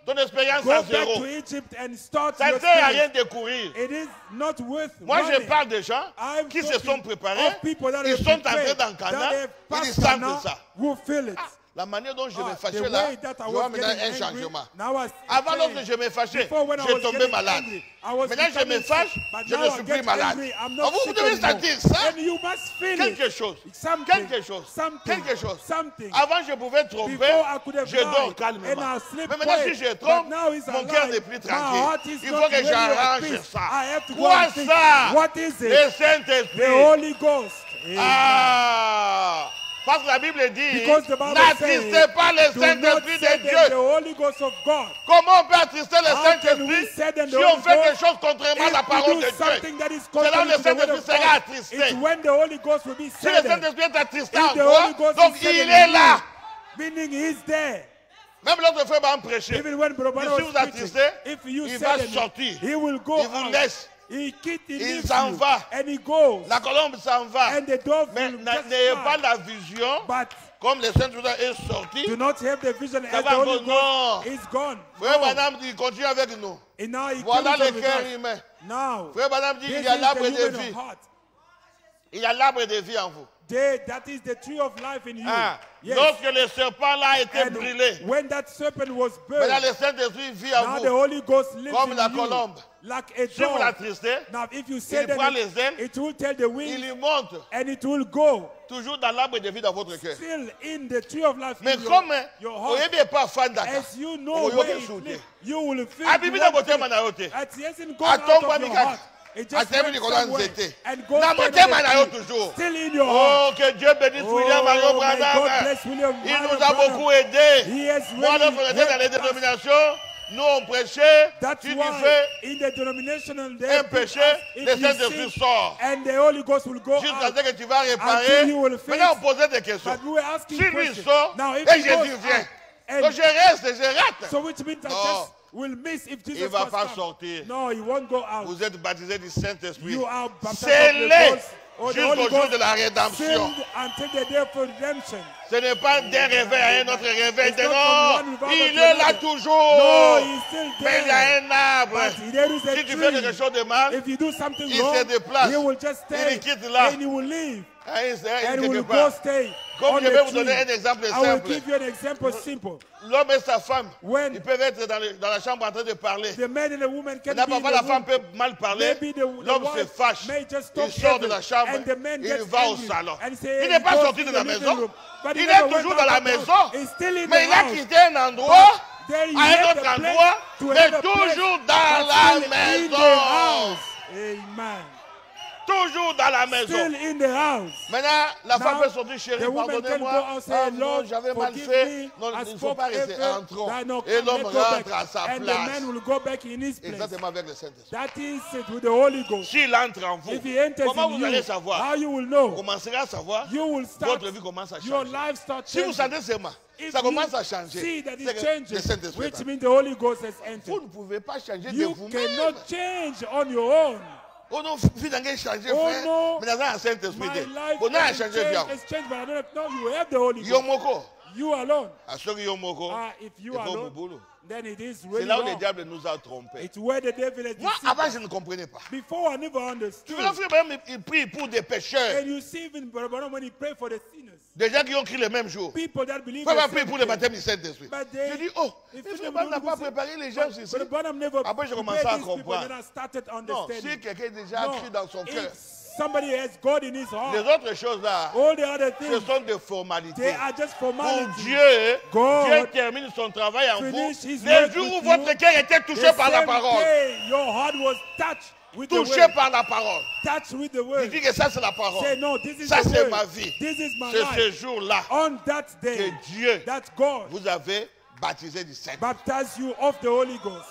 ton expérience go à back zéro. to Egypt and start Ça ne your sert à rien experience. de courir. It is not worth Moi, je running. parle de gens I'm qui se talking sont préparés. of people that Ils have sont entrés prepared, dans that Cana. have Ils passed sentent Cana, ça. will feel it. La manière dont je me The fâchais là, way that I je vois was maintenant un getting angry, changement. now I Avant, change. lorsque je me fâchais, Before, when I je was tombais getting malade. angry, I was Maintenant, je me becoming fâche, sick, but je now ne I suis get plus malade. angry, I'm Ah, not vous sick devez anymore. sentir ça. And you must feel Quelque it. chose. Something. Quelque chose. Something. Quelque chose. Something. Avant, je pouvais tromper. Before I could have Je dors lied, calmement. and I sleep Mais maintenant, quiet. si je But trompe, now it's a mon cœur lie. n'est plus My heart tranquille. is Il not faut que really at j'arrange peace. ça. I have to go Quoi and think, ça? what is Le it? Saint-Esprit. The Holy Ghost. Amen. Ah! Parce que la Bible dit, Because the Bible n'attristez says, pas le do not Saint-Esprit de send them the Dieu. Holy Ghost of God. Comment on peut attrister le How can we Saint-Esprit send them si the on Holy fait Ghost? quelque chose contrairement à la If we parole do de Dieu? something that is C'est là où contrary le to the word Saint-Esprit of sera God, attristé. it's when the Holy Ghost will be Si le sent. Saint-Esprit est attristé If en the toi, Holy Ghost donc is sent il in est you, là. meaning he's there. Même lorsque frère va en prêcher, Even when Brother si was vous preaching, attristez, if you il send va him, sortir. he will go Il vous out. laisse. Il s'en va. And he goes. La colombe s'en va. And the dove Mais will just n'ayez fly. pas la vision. But Comme le Saint-Esprit est sorti. do not have the vision Ça as va the Holy encore, non. Ghost is gone. Frère No. Madame dit, continue avec nous. And now he Voilà comes le with cœur us. humain. Now, Frère Madame dit, this il y a is l'arbre the de human vie. heart. Il y a l'arbre de vie en vous. That is the tree of life in you. Ah. Yes. Lorsque le serpent là a été And brûlé, when that serpent was maintenant burned, le Saint-Esprit vit en now the vous. Holy Ghost lives Comme in la you colombe. like a Si vous dove. l'attristez, Now, if you say il that, prend les ailes, it will tell the il wind y monte. and it will go. Toujours dans l'arbre de vie dans votre cœur. Still in the tree of life Mais in comme your vous heart. n'avez pas fan d'accord, As you know vous where avez it sauté. lives, you will feel Ah, the Bibi, one d'abord, thing. t'es manauté. It hasn't Ah, gone ton out of your paniquage. heart. It Ah, just t'es went venu qu'on a somewhere zété. and goes Non, mais down t'es the manauté tree. toujours. Still in your heart. Oh, que Dieu bénisse William Mario Oh, may God Branham. bless William Il Mario nous a Branham. beaucoup aidés. He has Moi, really lorsque on était dans les helped us. dénominations, nous on prêchait. That's Si tu why fais in the denominational un they péché, if le you Saint-Esprit sin, sort. and the Holy Ghost will go Jusqu'à out. ce que tu vas Until réparer. you will fix. Maintenant, on posait des questions. But we were asking Si lui questions. sort, Now, if et he Jésus goes vient. out, and Donc je reste et je rate. so which means I Non. just will miss if Jesus Il va was pas come. sortir. No, he won't go out. Vous êtes baptisés du Saint-Esprit. You are baptized of the Scellés Ghost or the jusqu'au Holy jour Ghost, de la rédemption. sealed until the day of redemption. Ce n'est pas d'un réveil à un autre réveil. It's not Non, from one revival il to est là another. toujours. No, he's still Mais il y a there. un arbre. But there is a Si tu fais quelque tree. chose de mal, If you do something il wrong, se déplace. he will just stay Il quitte là. and he will leave hein, il est and quelque will part. go stay Comme on je vais the vous donner un tree. exemple I will simple. give you an example simple. L'homme et sa femme, When ils peuvent être dans la chambre en train de parler. the man and the woman can Maintenant, be in parfois, the la femme room, peut mal parler. maybe the L'homme se wife fâche. may just Il talk sort de heavy, la chambre. and the man Il gets va au angry salon. and say, Il n'est he pas goes sorti to de the la living maison. room. But he Il never est toujours went dans la out. maison. He's still in Mais the il a house. quitté un endroit There he à un left autre the place endroit, to mais another place, toujours dans but la still in the maison. house. Amen. Toujours dans la maison. Still in the house. Maintenant, la femme Now, peut sortir, chérie, the woman can go pardonnez-moi. and say, Ah, non, Lord, j'avais mal forgive fait. me. Non, I il ne faut spoke pas rester. evil. Entrons. That no, Et l'homme let's go rentre back. à sa And the place. man will go back in his place. Exactement avec le Saint-Esprit. That is it with the Holy Ghost. S'il entre en vous, If he enters comment in vous allez you, savoir? how you will Vous know? commencerez à savoir. You will start, Votre vie commence à your changer. life starts Si vous changing. sentez seulement, If ça you commence à changer. see that C'est it que changes, le Saint-Esprit est which en means the Holy Ghost has vous. Vous entered. ne pouvez pas changer de You vous-même. cannot change on your own. Oh non, vie n'a rien changé, Oh frère. no, Mais dans un Saint-Esprit, my life on a hasn't changé bien. changed. It's changed, but I don't have. No, you have the Holy Ghost. Yomoko. You alone. À ceux qui Yomoko, If you c'est are pas alone, boulot. then it is C'est really là où le wrong. diable nous a trompés. It's where the devil has Moi, deceived avant, us. je ne comprenais pas. Before I never Tu understood. veux frère, même il prie pour des pécheurs. And you see even Brother Branham when he prayed for the sinners. Des gens qui ont crié le même jour. People that believe Frère, the va prier same pour le thing. baptême du Saint-Esprit. But they- Je dis, oh, if mais you frère, don't n'a pas believe préparé les gens But ici. Brother Branham never Après, j'ai prepared commencé à these people, comprendre. then I started Non, understanding. si quelqu'un déjà No, écrit dans son cœur, if somebody has God in his les heart, autres choses là, all the other ce things, sont des they formalités. are just Pour formalities. Dieu, God Dieu termine son travail en vous. finish his Le work jour où with votre you, cœur était touché The par la same parole, day your heart was touched with the touché word. par la parole, Touched with the il word. dit que ça c'est la Say, parole. no, this is Ça the c'est word. ma vie. This is my C'est ce life. jour-là On that que day, Dieu that God vous avez baptisé du Saint. baptized you of the Holy Ghost.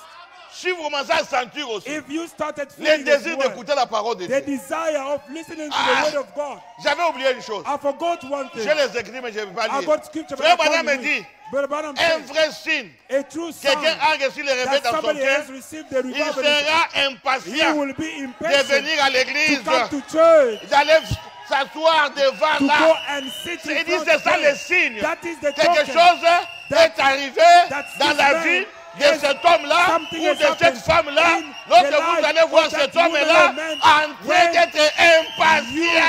Si vous commencez à sentir aussi If you started les feeling this désirs word, d'écouter la parole de the Dieu. desire of listening to Ah. the word of God. J'avais oublié une chose. I forgot one thing. Je les écris, mais je ne vais pas I lire. got scripture, but Frère I can't Madame me read. dit, Brother Branham un said, vrai signe, a true sign quelqu'un a reçu le réveil that dans son somebody cœur, has received the il revival. sera He impatient will be de impatient venir à to l'église, come to church, d'aller s'asseoir devant to go là. and sit Il in dit, front c'est of ça them. le signe. That is the Quelque token chose est arrivé that dans this la man vie de has- cet homme-là something ou has de cette happened femme-là. in Lorsque the vous life allez voir of cet that homme-là woman or man, en train when d'être impatient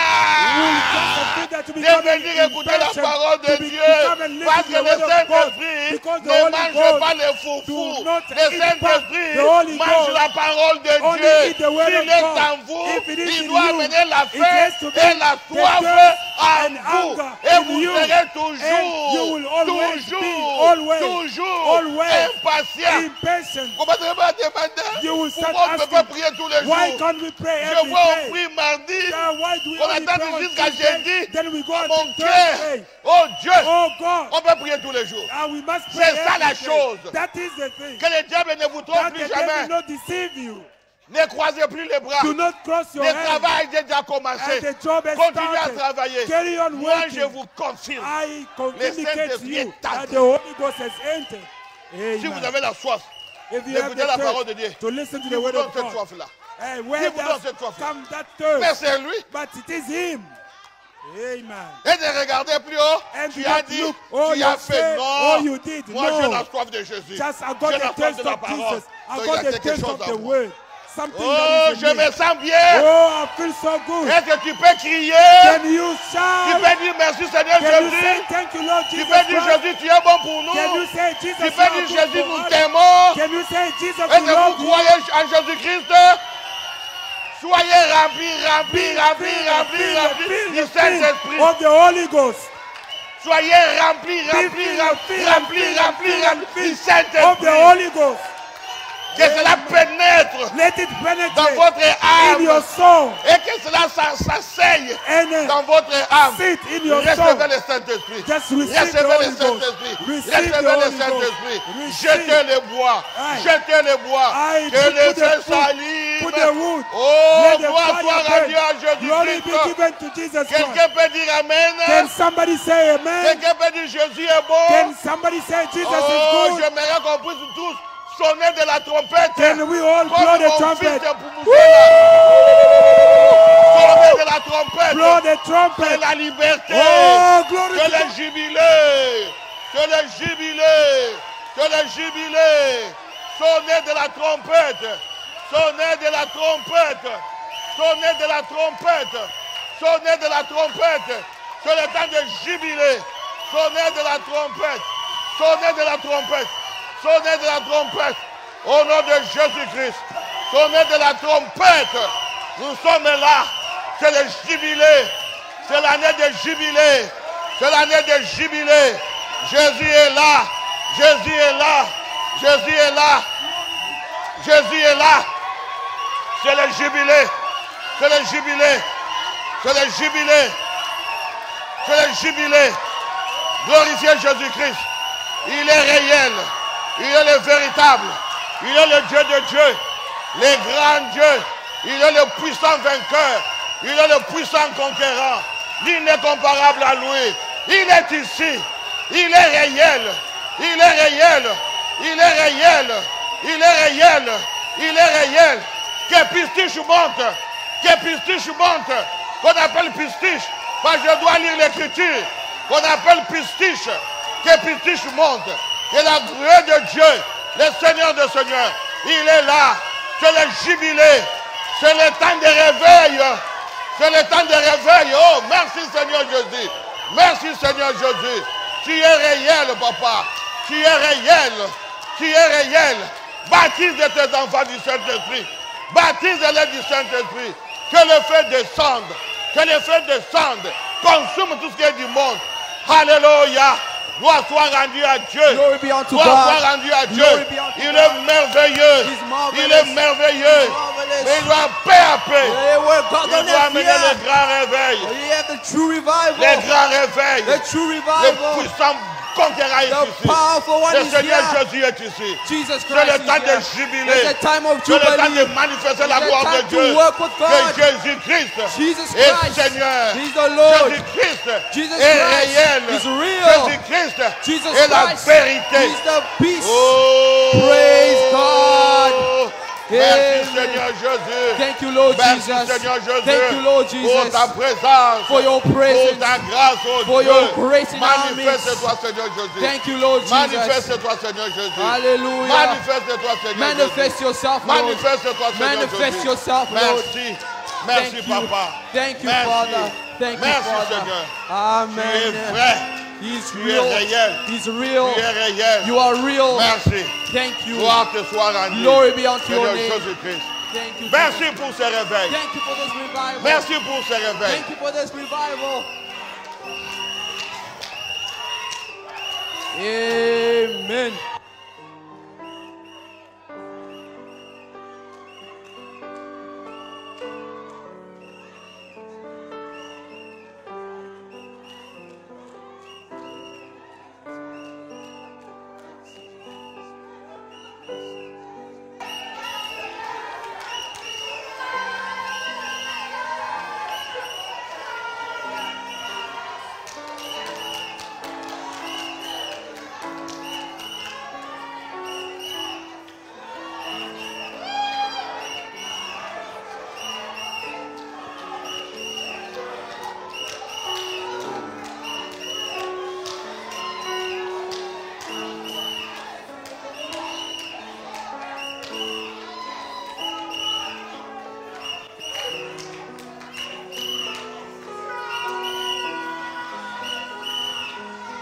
to de become venir écouter la impatient, parole de to be- Dieu. become and Parce listen que to le the word of God. Saint-Esprit Because the ne Holy mange Ghost pas les do foufous. not Le eat the Saint-Esprit Holy mange Ghost la parole de only Dieu. eat the word S'il of est God. en vous, If it is il in doit you, amener la it faim has to be et la the soif thirst en and vous. anger Et in vous you. serez And you toujours, will always be, toujours always impatient. impatient. Vous ne pouvez pas demander You will start pourquoi on ne peut pas asking, prier tous les why jours. can't we pray Je every vois au day? prix mardi, Why do we on only attend pray on jusqu'à Tuesday, jeudi. then we go À until mon cœur, Thursday? oh Dieu, Oh God, on peut prier tous les jours. and we must pray C'est ça every la day. chose. That is the thing. Que le diable ne vous trompe That plus the devil jamais. not deceive you. Ne croisez plus les bras. Do not cross your Le hands. travail a déjà commencé. And the job has Continuez à started. travailler. Carry on Moi, working. je vous confirme. I communicate to Saint-Esprit you est that entré. the Holy Ghost has entered. Si vous Amen. avez la soif If you have d'écouter la the parole de Dieu, faith to listen to il the vous word donne of cette God, soif-là. And Qui where vous donne does cette soif? come that Mais thirst? c'est lui. But it is him. Amen. Et de regarder plus haut, And tu do as not dit, look, oh, tu as you fait say, non. oh, you did. Moi, No. j'ai la soif de Jésus. Just I J'ai got la the soif taste de la of parole. Jesus. I Donc, il y got a the quelque taste chose of en the moi. word. Something Oh, that is je in me. me sens bien. Oh, I feel so good. Est-ce que tu peux crier? Can you Tu shout? peux dire merci Seigneur Can you say Jésus. thank you, Lord Tu Jesus peux dire Christ? Jésus, tu es bon pour nous. Can you say Jesus, Tu you peux are dire good Jésus, for nous us? t'aimons. Can you say Jesus, Est-ce we que love vous you? croyez en Jésus-Christ? Soyez remplis du Saint-Esprit. Of the Holy Ghost. Soyez remplis du Of the Saint-Esprit. Holy Ghost. Que cela pénètre Let it dans penetrate votre in your âme soul et que cela s'asseye and dans votre âme. sit in your Recevez soul. le Saint-Esprit. Just receive the Recevez le Holy Ghost. Saint-Esprit. Receive Recevez the le Holy Saint-Esprit. Ghost. Jetez les bois. Aye. Jetez les bois. Aye. Que Put les the feux food. s'allument. Put the wood. Oh, Let the gloire fire soit burn. rendue à Glory be Jésus-Christ. given to Jesus Quelqu'un Christ. peut dire Amen. Can somebody say amen? Quelqu'un peut dire Jésus est bon. Can somebody say Jesus Oh, is good? j'aimerais qu'on puisse tous sonner de la trompette. Can we all Comme blow the mon trumpet? fils pour Mousela. Sonner de la trompette. Blow the C'est trumpet. la liberté. Oh, glory Que to le God. jubilé. Que le jubilé. Que le jubilé. Sonnez de la trompette. Sonnez de la trompette. Sonnez de la trompette. Sonnez de la trompette. C'est le temps de jubilé. Sonnez de la trompette. Sonnez de la trompette. Sonnez de la trompette. Au nom de Jésus-Christ. Sonnez de la trompette. Nous sommes là. C'est le jubilé. C'est l'année de jubilé. C'est l'année de jubilé. Jésus est là. Jésus est là. Jésus est là. Jésus est là. C'est le jubilé. C'est le jubilé. C'est le jubilé. C'est le jubilé. Glorifiez Jésus-Christ. Il est réel. Il est le véritable. Il est le Dieu de Dieu. Le grand Dieu. Il est le puissant vainqueur. Il est le puissant conquérant. L'incomparable à lui. Il est ici. Il est réel. Il est réel. Il est réel. Il est réel. Il est réel. Que pistiche monte. Que pistiche monte. Qu'on appelle pistiche. Parce que je dois lire l'écriture. Qu'on appelle pistiche. Que pistiche monte. Et la gloire de Dieu, le Seigneur de Seigneurs, il est là. C'est le jubilé. C'est le temps de réveil. C'est le temps de réveil. Oh, merci Seigneur Jésus. Merci Seigneur Jésus. Tu es réel, papa. Tu es réel. Tu es réel. Baptise de tes enfants du Saint-Esprit. Baptise-les du Saint-Esprit. Que le feu descende. Que le feu descende. Consume tout ce qui est du monde. Alléluia. Gloire soit rendue à Dieu. Glory be unto Gloire God. soit rendue à Dieu. Glory be unto Il God. est merveilleux. He's marvelous. Il est merveilleux. Marvelous. Mais il doit paix à paix. Hey, we're God Il on doit amener earth, le grand réveil. We have the true revival. Le grand réveil. The true Le revival. puissant conquérant est The ici. powerful one Le is Seigneur here. Jésus est ici. Jesus C'est le Christ temps is de here. jubiler. It's the time of C'est le temps de jubilee. manifester la It's the gloire de time to Dieu. work with God. Que Jésus-Christ Jesus est Christ. Seigneur. He's the Lord. Jésus-Christ Jesus est Christ réel. is real. Jésus-Christ Jesus est la Christ vérité. is the peace. Oh, Praise God. Merci Amen. Seigneur Jésus. Thank you, Lord Merci Jesus. Seigneur Jésus. Thank you, Lord Pour Jesus. ta présence. For your Pour presence. ta grâce, oh For Dieu. your grace in our midst. Manifeste-toi Seigneur Jésus. Thank you, Lord Jesus. Manifeste-toi Seigneur Jésus. Hallelujah. Manifeste-toi Seigneur Manifest Jésus. yourself, Lord. Manifeste-toi Seigneur Manifest Jésus. yourself, Lord. Merci. Merci Thank you. Papa. Thank you, Merci. Father. Thank you, Merci Father. Seigneur. Tu es Amen. vrai. He's Tu es real. réel. He's real. Tu es réel. You are real. Merci. Thank you. Gloire te soit rendue. Glory be unto your Seigneur name. Jésus-Christ. Thank you. Merci Jesus. pour ce réveil. Thank you for this revival. Merci pour ce réveil. Thank you for this revival. Amen.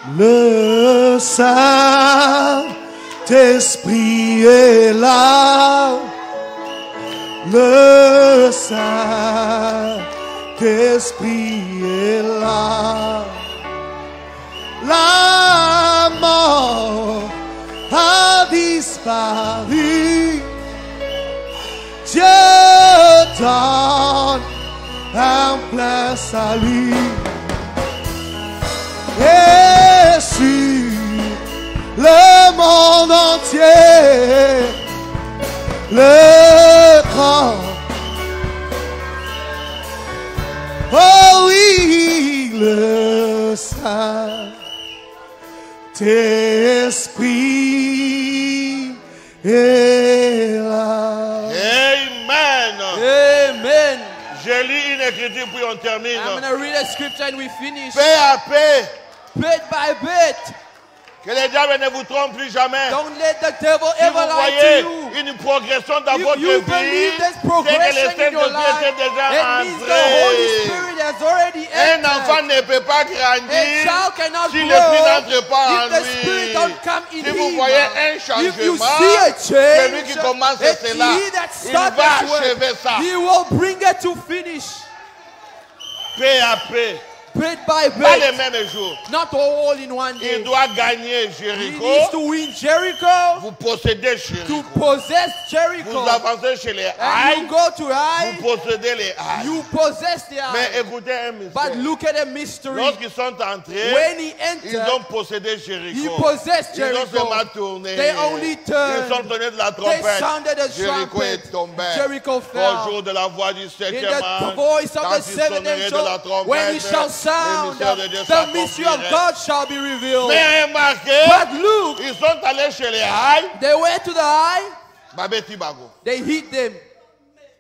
Le Saint-Esprit est là. Le Saint-Esprit est là. La mort a disparu. Dieu donne un plein salut. Et sur le monde entier, le grand, oh oui, le Saint-Esprit est là. Amen. Amen. Je lis une écriture puis on termine. I'm going to read a scripture and we finish. Paix à paix. Bit by bit. Que le diable ne vous trompe plus jamais. Don't let the devil Si ever vous lie voyez to you. une progression dans If votre you vie, believe there's c'est que le progression in your Saint-Esprit life, est déjà it means the Holy entré. Spirit has already Un enfant entered. ne peut pas A grandir child cannot si l'Esprit grow n'entre pas en if the Spirit lui. don't come in Si vous him. voyez un If you changement, see a celui qui change, commence it's cela, he that il starts va this work. achever ça. He will bring it to finish. Paix à paix. Bit by Pas le bit. même jour. Not all in one Il day. doit gagner He Jéricho. needs to win Jericho, Vous possédez to Jéricho. possess Vous Jericho. avancez chez les And Haïs. you go to Ai, Vous possédez les Haïs. you possess the Mais Ai. écoutez un But mystère. look at the mystery. Lorsqu'ils sont entrés, When he ils entered, ont possédé he Jéricho. possessed Ils ont Jericho. seulement tourné. They only turned. Ils ont donné de la They trompette. sounded a Jéricho est trumpet. tombé. Jericho Au fell. jour de la voix du In septième the ange, voice of quand the il seventh sonnerait de la angel, when he trompette, shall le sound, mystère de Dieu the mystery of s'accomplirait. God shall be revealed. Mais remarquez, But look, ils sont allés chez les Haïs. they went to the eye, Babeti Bago. they hit them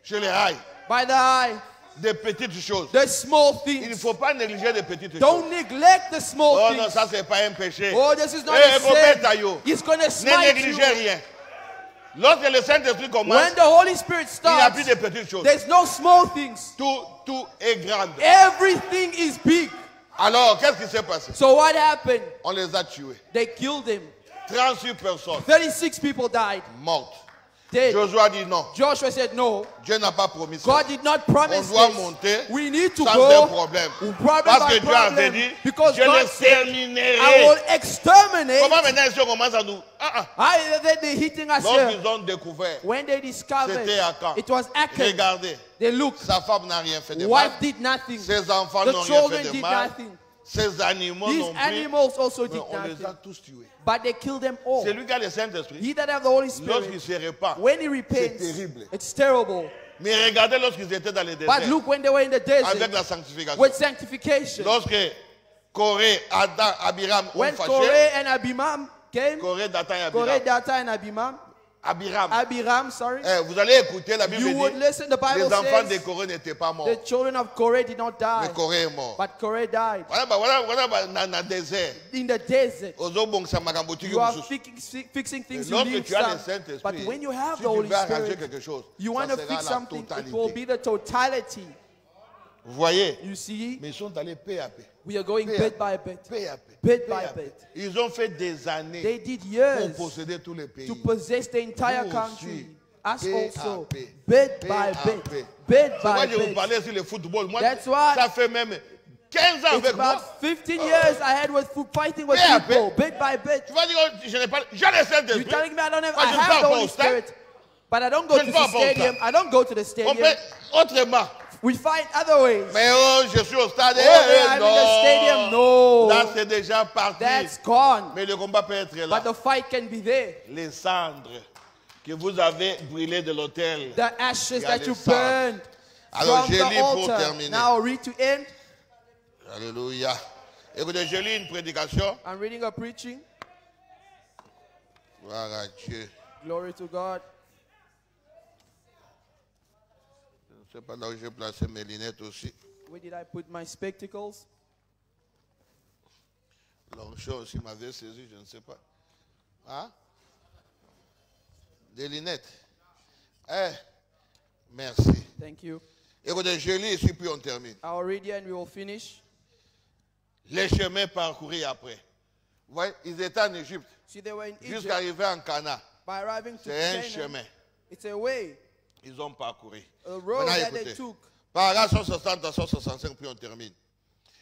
Chez les Haïs. by the eye. Des petites choses. The small Il ne things. faut pas négliger des petites choses. Don't neglect the small Oh non, things. ça c'est pas un péché. Oh, this is not Eh, a vos pères sin. taillots. He's going to Ne smite négligez you. rien. Lorsque le Saint-Esprit commence, When the Holy Spirit il n'y a starts, plus de petites choses. there's no small things. Tout est grand. Everything is big. Alors, qu'est-ce qui s'est passé? So what happened? On les a tués. They killed him. 38 personnes 36 people died. mortes. Dead. Josué a dit non. Joshua said no. Dieu n'a pas promis ça. God did not On promise doit this. monter We need to sans un go problème. problem Parce by que Dieu avait problem. dit, Because je God les said, I terminerai. will exterminate. Comment maintenant ici on commence à nous... They're hitting us here. Lorsqu'ils ont découvert, When they discovered, c'était à quand? it was Achan. Regardez, They looked. sa femme n'a rien fait de mal. Wife did nothing. Ses enfants The n'ont rien fait children de did mal. nothing. Ses animaux These non plus. animals also Mais did on les a nothing. tous tués. But they killed them all. C'est lui qui a le Saint-Esprit. He that have the Holy Lorsqu'il Spirit, se répand, when he repents, terrible. it's terrible. mais regardez lorsqu'ils étaient dans le But désert, look when they were in the avec desert la sanctification. with sanctification. Lorsque Corée, Adam, Abiram ont When fâché, Korah and Abimam came, Corée, Dathan et Korah, Abiram. Dathan and Abimam, Abiram. sorry, Vous allez écouter, la Bible you would dit, listen, the les Bible enfants de says, Corée n'étaient pas morts. the children of Korah did not die, Mais Corée est mort. but Korah died. Voilà, dans le désert. In the desert, Ozobongisa makambo tiki you are mosusu. fixing things, you Lorsque need tu as le some. Saint-Esprit, But when you have si the tu Holy veux arranger Spirit, quelque chose, you ça want to sera fix la something, it will totalité. be the totality. Vous voyez? You see, Mais ils sont allés paix à paix. we are going Paix bit à by paix. bit, Paix à paix. bit Paix by à paix. bit. Ils ont fait des années They did pour years posséder tous les pays. to possess the entire Nous country. aussi, Us paix also, à paix. bit Paix by à bit, paix. bit C'est moi by je vous bit. parlais sur le football. Moi, That's why ça fait même 15 ans It's avec moi. about 15 years I had with fighting with Paix à people, bit by bit. Tu vas dire, oh, je n'ai pas. J'ai le You're Saint-Esprit. telling me I don't have, Moi, I je ne have vais the pas Holy au stade. Spirit, but I don't go Je to ne the vais pas au stadium. stade. I don't go to the On stadium. peut autrement. We fight other ways. Mais oh, je suis au stade. Oh, I'm in the stadium. No. Là, c'est déjà parti. That's gone. Mais le combat peut être là. But the fight can be there. Les cendres que vous avez brûlées de l'autel. The ashes Il y a that les you cendres. burned Alors, from je the lis pour altar. terminer. Now read to end. Alléluia. Écoutez, je lis une prédication. I'm reading a preaching. Gloire à Dieu. Glory to God. Je ne sais pas là où j'ai placé mes lunettes aussi. Where did I put my spectacles? Longchamp aussi m'avait saisi, je ne sais pas. Hein? Des lunettes. Eh, merci. Thank you. Écoutez, je lis ici puis on termine. I'll read here and we will finish. Les chemins parcourus après. Vous voyez, ils étaient en Égypte. See, they were in Jusqu'à Egypt. arriver en Cana. By arriving to C'est un Canaan, chemin. it's a way, Ils ont parcouru. a road Maintenant, that they écoutez. took. Paragraphe 160 à 165, puis on termine.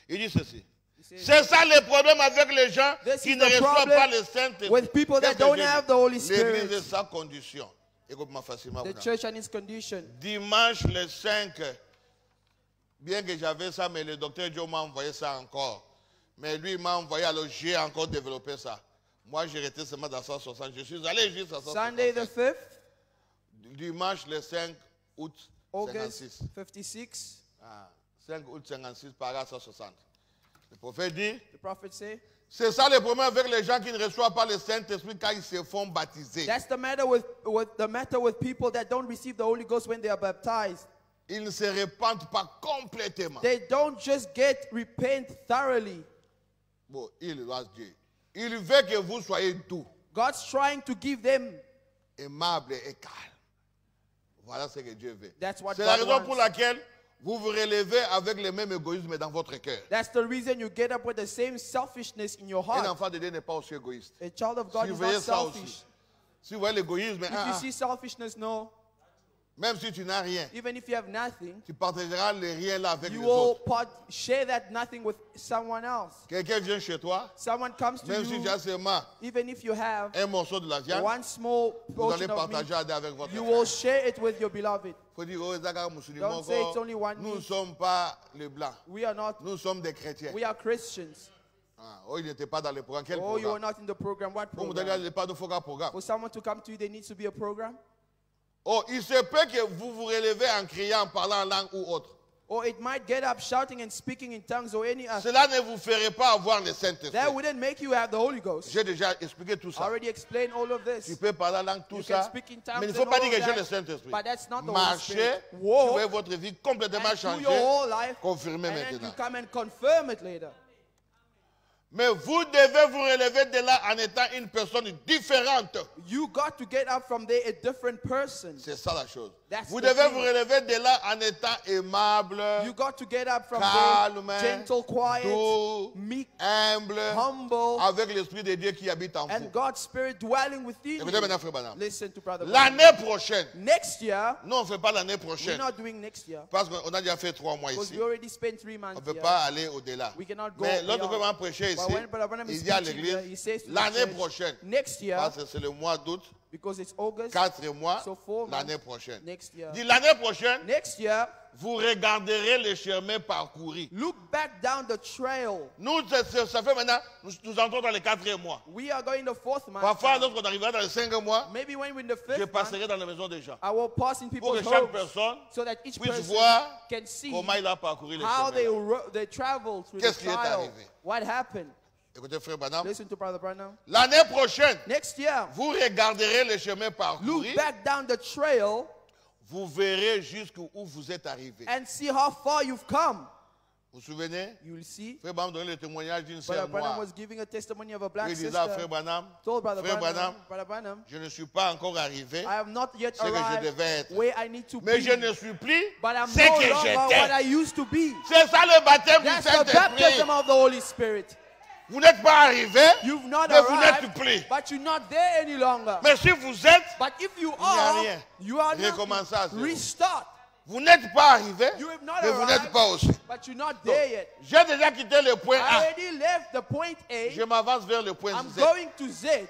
Il dit ceci. He says, C'est ça le problème avec les gens This qui is ne the reçoivent problem pas le Saint-Esprit. with people that Qu'est-ce que don't j'ai have dit? the Holy L'église Spirit. est sa condition. Écoute-moi facilement. The Bouddha. church and its condition. Dimanche le 5, bien que j'avais ça, mais le docteur Joe m'a envoyé ça encore. Mais lui, il m'a envoyé, alors j'ai encore développé ça. Moi, j'ai resté seulement dans 160. Je suis allé jusqu'à 160. Sunday the 5th, Dimanche le 5 août August 56. 56, 5 août 56, paragraphe 160. Le prophète dit, the prophet say, c'est ça le problème avec les gens qui ne reçoivent pas le Saint-Esprit quand ils se font baptiser. that's the matter with people that don't receive the Holy Ghost when they are baptized. Ils ne se répandent pas complètement. They don't just repent thoroughly. Bon, il doit dire. Il veut que vous soyez doux, God's trying to give them. aimables et calmes. Voilà ce que Dieu veut. That's what C'est la God raison wants. pour laquelle vous vous relevez avec le même égoïsme dans votre cœur. That's the reason you get up with the same selfishness in your Un heart. enfant de Dieu n'est pas aussi égoïste. A child of God Si is vous voyez not ça selfish. aussi, si vous voyez l'égoïsme, If you see selfishness, no. même si tu n'as rien, Even if you have nothing, tu partageras les rien là avec you les will autres. share that nothing with someone else. Quelqu'un vient chez toi, Someone comes to même si you, tu as seulement even if you have un morceau de la viande, one small vous allez portion of partager meat, avec votre you frère. will share it with your beloved. Faut dire, oh, Zaka musulman, Don't say it's only one nous ne meat. sommes pas les blancs, We are not. nous sommes des chrétiens. We are Christians. Ah, oh, il n'était pas dans le programme. Quel Oh, you are programme? not in the program. What Pour vous donner program? le pas de faux programme. For someone to come to you, there needs to be a program. Oh, il se peut que vous vous relevez en criant, en parlant en langue ou autre. Or it might get up shouting and speaking in tongues or any other. Cela ne vous ferait pas avoir le Saint-Esprit. That wouldn't make you have the Holy Ghost. J'ai déjà expliqué tout I ça. already explained all of Tu this. peux parler en langue, tout You can ça. speak in tongues Mais il ne and faut pas all dire que of j'ai that, le Saint-Esprit. but that's not the Holy Marchez, Spirit. vous voyez Walk votre vie complètement and do changée, your whole life, confirmée and then you maintenant. come and confirm it later. Mais vous devez vous relever de là en étant une personne différente. You got to get up from there a different person. C'est ça la chose. That's Vous the devez thing. vous relever de là en étant aimable, You got to get up from calme, there gentle, quiet, doux, meek, humble, humble, avec l'Esprit de Dieu qui habite en vous. and God's Spirit dwelling within Écoutez maintenant, you. frère Branham. Listen to Brother Branham. L'année prochaine, Next year, non, on ne fait pas l'année we're prochaine. not doing next year Parce qu'on a déjà fait 3 mois because ici. we already spent 3 On months ne peut here. pas aller au-delà. We cannot go Mais l'autre beyond. frère prêcher But ici, when Brother Branham is il dit à preaching here, he l'église, says to the l'année church, prochaine, next year, parce que c'est le mois d'août, because it's August, 4 mois, so 4 months, l'année prochaine. next year. Dit l'année prochaine, Next year, vous regarderez les chemins parcourus. look back down the trail. Nous, ça fait maintenant, nous entrons dans le 4e mois. We are going the 4th month. Parfois, now. lorsqu'on arrivera dans le 5e mois, Maybe when we're in the je 5th month, passerai dans la maison des gens. I will pass in Pour people's que chaque homes personne so that each puisse person voir can see comment il a parcouru les how chemins. they traveled through the Qu'est-ce qui est trial. arrivé? What happened? Écoutez, frère Branham, Listen to Brother Branham. l'année prochaine, Next year, vous regarderez les chemins look parcourus, back down the trail vous verrez jusqu'où vous êtes arrivé. and see how far you've come. Vous vous souvenez? You'll see. Frère Branham donnait le témoignage d'une Brother sœur Branham noire. was giving a testimony of a black Il disait sister. à frère Branham, Told Brother frère Branham, Branham, Brother Branham, je ne suis pas encore arrivé, I have not yet ce que je arrived devais être. where I need to Mais be, je ne suis plus but I'm ce no que longer what I j'étais. used to be. C'est ça le baptême du That's the Saint-Esprit. baptism of the Holy Spirit. Vous n'êtes pas arrivé, You've not mais vous n'êtes arrived, plus. but you're not there any longer. Mais si vous êtes, But if you n'y a are, rien. you are Recommencez à nothing. zéro. Restart. vous n'êtes pas arrivé, You have not mais vous n'êtes arrived, pas aussi. but you're not Donc, there yet. j'ai déjà quitté le point I A. already left the point Je A. m'avance vers le point I'm Z. going to Z.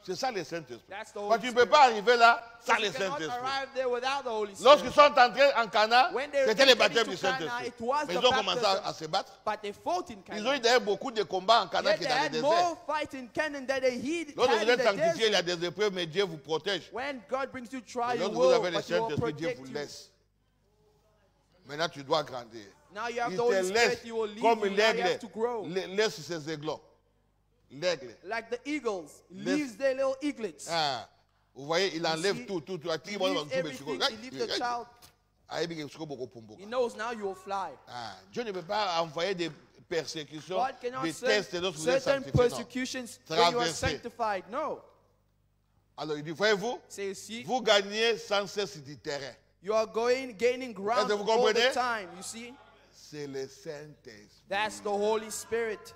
C'est ça le Saint-Esprit. That's the Quand Holy tu ne peux Spirit. pas arriver là sans You le cannot Saint-Esprit. arrive there without the Holy Lorsqu'ils Spirit. sont entrés en Cana, When they c'était le entered baptême into du Cana, Saint-Esprit. it was Mais the ils ont commencé baptism. à se battre. But they fought in Ils ont eu Canaan. d'ailleurs beaucoup de combats en Cana Yet qui they est dans le had désert. more fight in Canaan than they had Lorsque vous in êtes the sanctifié, il y desert. a des épreuves, mais Dieu vous protège. When God brings you trial, you Lorsque vous will, avez le but He will Saint-Esprit, Dieu protect vous you. laisse. Maintenant, tu dois grandir. Now you have Il the te Holy laisse Spirit, He will lead comme you. Now you have l'aigle to grow. laisse ses aiglons. L'aigle. Like the eagles, Laisse- leaves their little eaglets. Ah, vous voyez, il enlève see, tout. He leaves everything, He leaves the child. He knows now you will fly. Ah, Dieu ne peut pas envoyer des persécutions, God cannot des send tests lorsque vous êtes certain sanctifié. Non. persecutions when you are Traverser. sanctified. No. Alors il dit, voyez-vous, Say, you see, vous gagnez sans cesse du terrain. you are gaining ground Est-ce que vous all the comprenez? time. You see, C'est le Saint-Esprit. that's the Holy Spirit.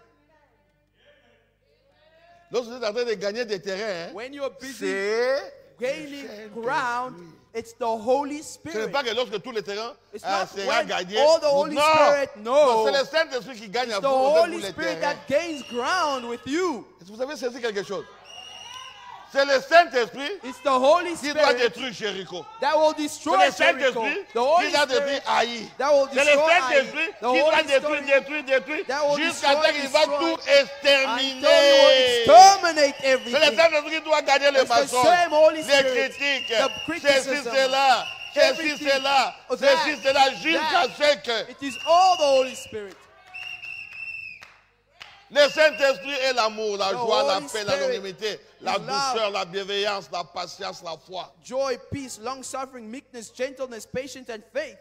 Lorsque vous êtes en train de gagner des terrains, when you're busy c'est gaining ground, it's the Holy ce n'est Spirit. pas que lorsque tous les terrains It's not sera when gagné. all the Holy Spirit, no. C'est le Saint-Esprit qui gagne à The vous Holy les Spirit terrains. that gains ground with you. Est-ce que vous avez saisi quelque chose? C'est le Saint-Esprit It's the Holy qui doit Spirit détruire Jéricho. that will C'est destroy le Jericho. Saint-Esprit The Holy qui doit détruire Spirit Haï. that will C'est le destroy Saint-Esprit Ai. The qui doit Holy détruire, Spirit détruire, that will jusqu'à destroy, ce qu'il va tout until exterminer. you will exterminate C'est le everything. Saint-Esprit qui doit garder les It's the mensonges, same Holy les Spirit, critiques, the ceci, criticism, cela, ceci, everything, cela, that, ceci, cela, jusqu'à ce que It is all the Holy Spirit. le Saint-Esprit est l'amour, la The joie, la Holy paix, la Spirit longanimité, la is love. douceur, la bienveillance, la patience, la foi. Joy, peace, long-suffering, meekness, gentleness, patience, and faith.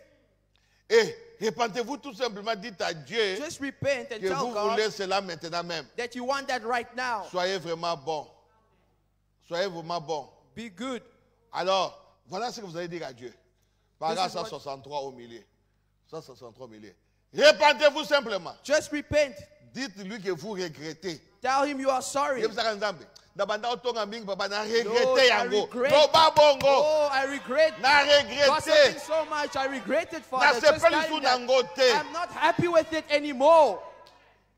Et répentez-vous tout simplement, dites à Dieu Just repent and que tell vous God voulez cela maintenant même. that you want that right now. Soyez vraiment bon. Soyez vraiment bon. Be good. Alors, voilà ce que vous allez dire à Dieu. Paragraphe This is what- 163 au milieu. 163 au milieu. Répentez-vous simplement. Just repent. Dites-lui que vous regrettez. Tell him you are sorry. Yebisa nzambe. Dabanda otonga mingi papa na Lord, regrette I yango. regret. No ba bongo. Oh, I regret. Na Got something regrette. so much. I regret it, Na Father. se Just pe tell lisu him that nango te. I'm not happy with it anymore.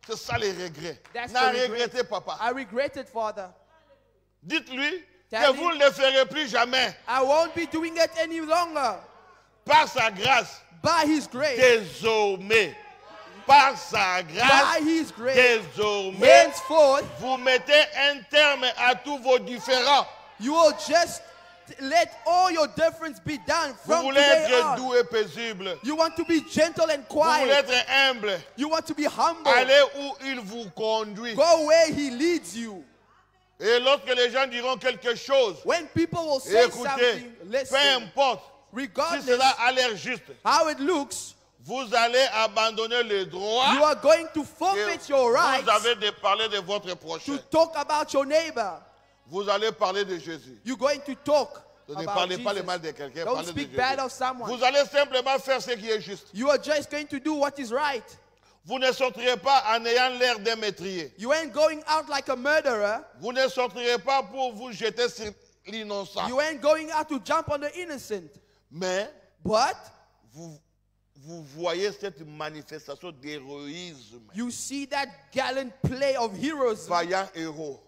C'est ça les regrets. That's Na the regret. regrettez papa. I regret it, Father. Dites-lui Tell que him- vous ne le ferez plus jamais. I won't be doing it any longer. Par sa grâce. By His grace. Désormais. Par sa By grâce. His grace. Désormais. Henceforth, Vous mettez un terme à tous vos différends. you will just let all your difference be done Vous from voulez today être on. doux et paisible. You want to be gentle and Vous voulez quiet. être humble. You want to be humble. Allez où il vous conduit. Go where He leads you. Et lorsque les gens diront quelque chose, When people will say écoutez, something, peu listen. importe si Regardless cela a l'air juste, how it looks, vous allez abandonner le droit you are going to que forfeit your vous rights avez de parler de votre to prochain. talk about your neighbor. Vous allez parler de Jésus. You're going to talk Ne about parlez pas le Jesus. mal de quelqu'un, Don't parlez de speak bad of Jésus. someone. Vous allez simplement faire ce qui est juste. You are just going to do what is right. Vous ne sortirez pas en ayant l'air d'un métrier. You ain't going out like a murderer. Vous ne sortirez pas pour vous jeter sur l'innocent. You ain't going out to jump on the innocent. Mais But vous voyez cette manifestation d'héroïsme. you see that gallant play of heroes, Vaillant héros,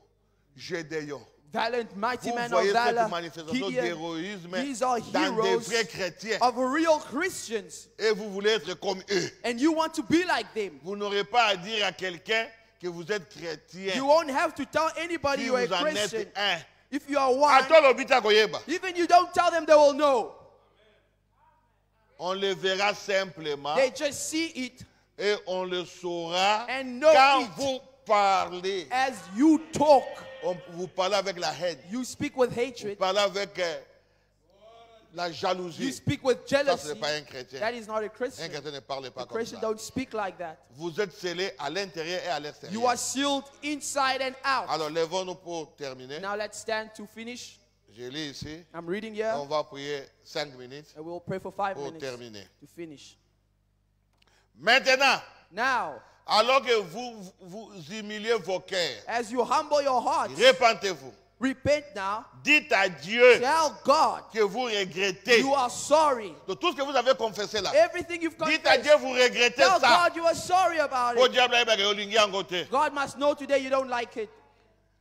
Gédéon. valiant mighty Vous man of voyez cette valor, manifestation Gideon. d'héroïsme These are dans des heroes vrais chrétiens. of real Christians. Et vous voulez être comme eux. And you want to be like them. Vous n'aurez pas à dire à quelqu'un que vous êtes chrétien. You won't have to tell anybody Si you're a vous en Christian. êtes un. If you are one, Attends l'obita koyeba. even you don't tell them, they will know. On le verra simplement They just see it et on le saura And know quand it. vous parlez. as you talk. Vous parlez avec la haine. You speak with Vous hatred. parlez avec la You jalousie. speak with Ça, ce jealousy. n'est pas un chrétien. That is not a Un Christian. chrétien ne parle A pas comme Christian ça. don't speak like that. Vous êtes scellés à l'intérieur et à You l'extérieur. are sealed inside and out. Alors, lèvons-nous pour terminer. Now let's stand to finish. Je lis ici. I'm reading On here. va prier 5 minutes And we'll pray for 5 pour minutes terminer. to finish. Maintenant, Now, alors que vous humiliez vos cœurs, as you humble your hearts, repentez-vous. repent now. Dites à Dieu Tell God que vous regrettez you are sorry. de tout ce que vous avez confessé là. Everything you've Dites à confessed. Dieu vous regrettez Tell ça. God you are sorry about Au it. diable, olingi yango te. God must know today you don't like it.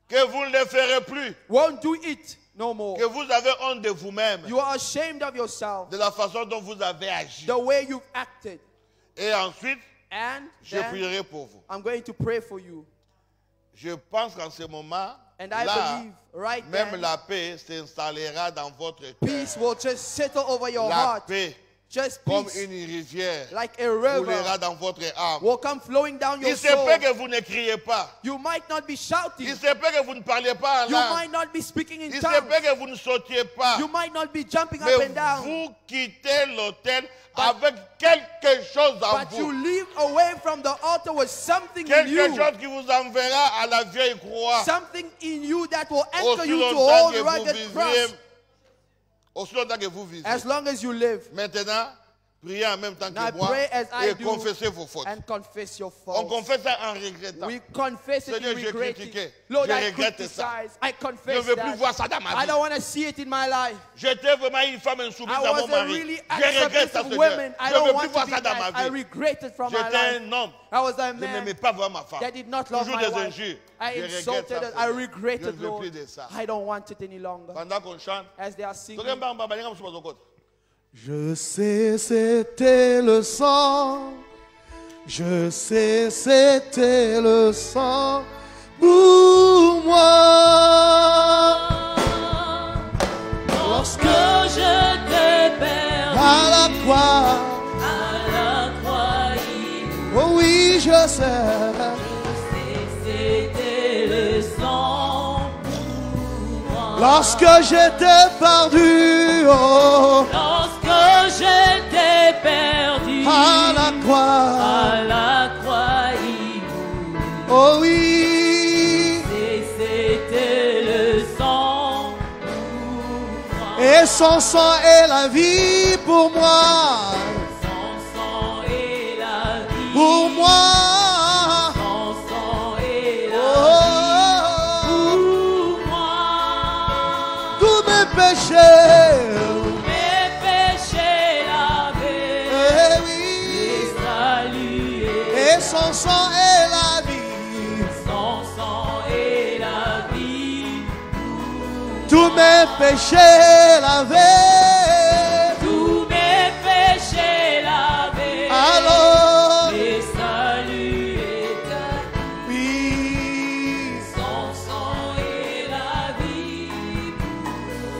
Que vous ne le ferez plus. Won't do it no more. Que vous avez honte de vous-même, You are ashamed of yourself, de la façon dont vous avez agi. the way you've acted. Et ensuite, And je then prierai pour vous. I'm going to pray for you. Je pense qu'en ce moment, And I là, believe right même then, la paix s'installera dans votre cœur. peace will just settle over your La heart. paix, Just comme peace, une rivière, like a river, coulera dans votre âme. will come flowing down your Il se soul. peut que vous ne criez pas. You might not be shouting. Il se peut que vous ne parliez pas en You langue. might not be speaking in Il se tongues. peut que vous ne sautiez pas. You might not be jumping up Mais and down. vous quittez l'autel avec quelque chose en But you vous. leave away from the altar with something in Quelque you. chose qui vous enverra à la vieille croix. Something in you that will anchor Aussi you to longtemps old que vous rugged vivrez. cross. Aussi longtemps que vous vivez. As long as you live. Maintenant, Priez en même temps Now que moi pray as I et do confessez vos fautes. and confess your On faults. confesse ça en regrettant. We confess it Seigneur, in j'ai regret. critiqué. Lord, Je I regrette criticize. ça. I Je ne confess veux plus that. voir ça dans ma I vie. don't want to see it in my life. J'étais vraiment une femme insoumise I à was mon a mari. really Je regrette ça, accepted Seigneur. woman. I Je ne don't veux plus want voir to ça be dans ma that. I vie. regret it from my J'étais life. un homme. I was a Je n'aimais man pas voir ma femme. that did not love Toujours my des wife. injures. I Je regrette insulted ça, it. I Seigneur. regret Je ne it, veux Lord. plus de ça. I don't want it any longer. Pendant qu'on chante, As they are singing, Je sais c'était le sang, je sais c'était le sang pour moi. Lorsque je t'ai perdu à la croix, oh oui je sais, c'était le sang pour moi. lorsque j'étais perdu, oh, Lorsque je t'ai perdu à la croix, il oh oui, c'était le sang pour moi. et son sang est la vie pour moi, Son sang est la vie pour moi. Son sang est la Oh, vie pour moi. tous mes péchés, Mes péchés lavés, eh oui, salués, et son sang est la vie, son sang est la vie. tous mes péchés lavés, Tous mes péchés lavés, alors, les salués, oui, son sang est la vie.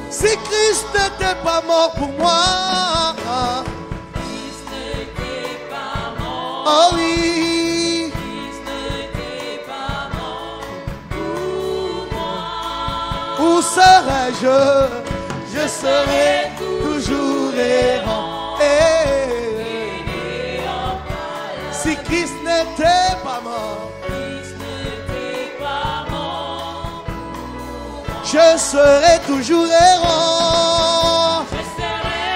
si Christ n'était pas mort pour moi, Christ n'était pas mort, oh oui, Christ n'était pas mort pour moi. où serais-je? Je serai toujours errant. Si Christ n'était pas mort, Christ n'était pas mort, je serai toujours errant, je serai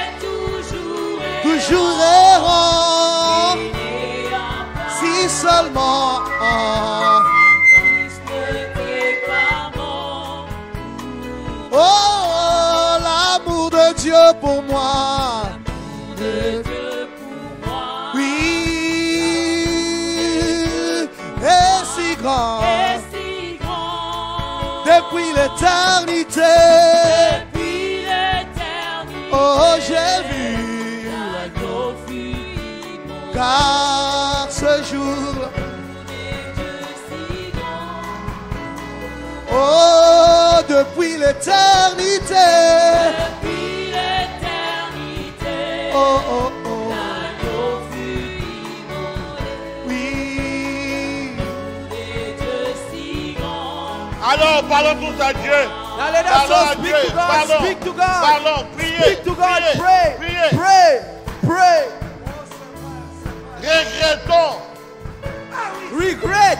toujours errant. n'ayant pas. Si seulement Christ n'était pas mort, oh, l'amour de Dieu pour moi, de Dieu pour moi, oui, est si grand est si grand. depuis l'éternité. Depuis l'éternité, Oh, j'ai vu, l'agneau fut immolé, car ce jour, Dieu si grand. oh, depuis l'éternité. Depuis l'éternité, Oh, oh, oh, l'agneau fut immolé, oui. Dieu si grand. alors parlons tous à Dieu. now let us Parlons all à speak Dieu. to God. Parlons. Speak to God. Parlons. Priez. Speak to God. Priez. Pray. Priez. Pray. Pray. Regrettons. Regret.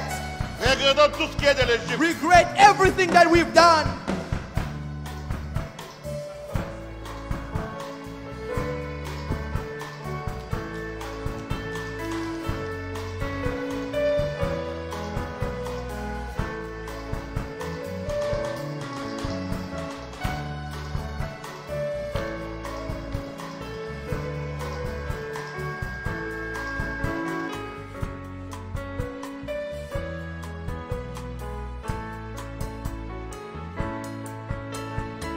Regrettons tout ce qui est de l'Égypte. Regret everything that we've done.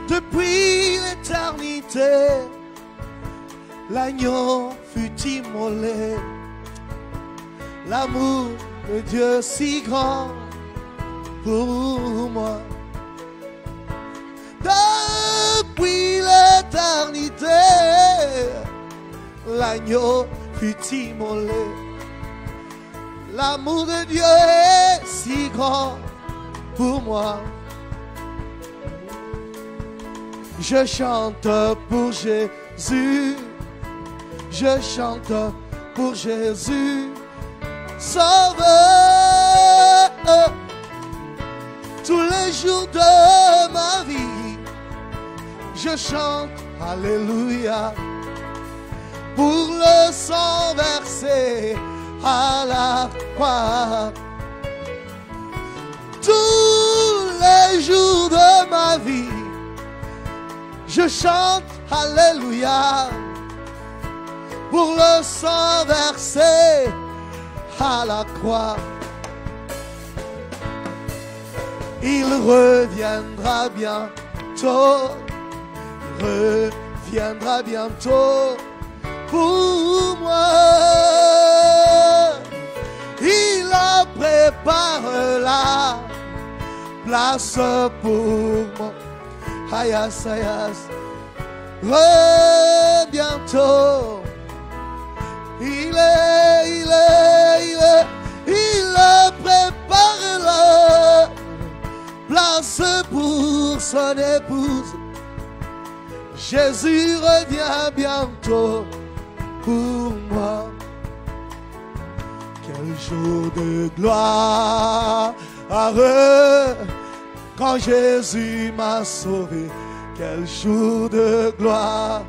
Depuis l'éternité, l'agneau fut immolé. L'amour de Dieu si grand pour moi. Depuis l'éternité, l'agneau fut immolé. L'amour de Dieu est si grand pour moi. Je chante pour Jésus, je chante pour Jésus, sauveur. Tous les jours de ma vie, je chante Alléluia. pour le sang versé à la croix. Tous les jours de ma vie, je chante Alléluia pour le sang versé à la croix. Il reviendra bientôt, il reviendra bientôt pour moi. Il a préparé la place pour moi. Ayas, ayas, bientôt. Il prépare la place pour son épouse. Jésus revient bientôt pour moi. Quel jour de gloire quand Jésus m'a sauvé. Quel jour de gloire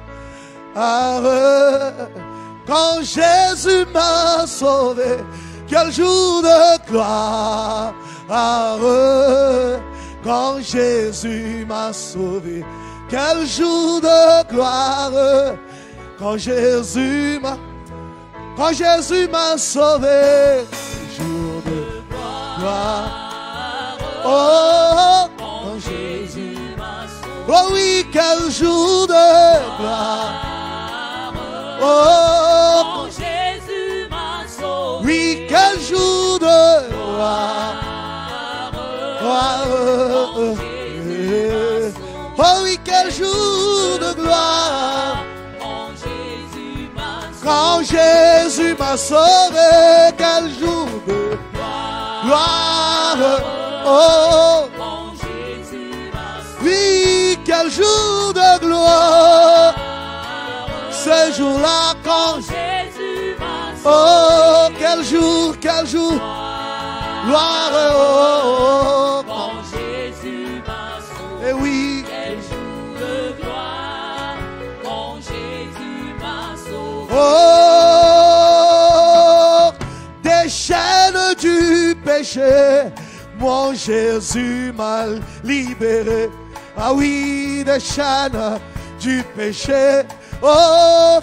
quand Jésus m'a sauvé. Quel jour de gloire quand Jésus m'a sauvé. Quel jour de gloire quand Jésus m'a sauvé. Jour de gloire, oh, quand Jésus m'a sauvé. Oh oui, quel jour de gloire, oh, quand Jésus m'a sauvé. Oui, quel jour de gloire, oh oui, quel jour de gloire quand Jésus m'a sauvé. Quel jour de gloire, oh, oui, quel jour de gloire. Ce jour-là quand Jésus m'a sauvé. Oh, quel jour, gloire, oh, Quand Jésus m'a sauvé. Et oui, Quel jour de gloire. Quand Jésus m'a sauvé. oh, des chaînes du péché, mon Jésus m'a libéré. Ah oui, des chaînes du péché, oh,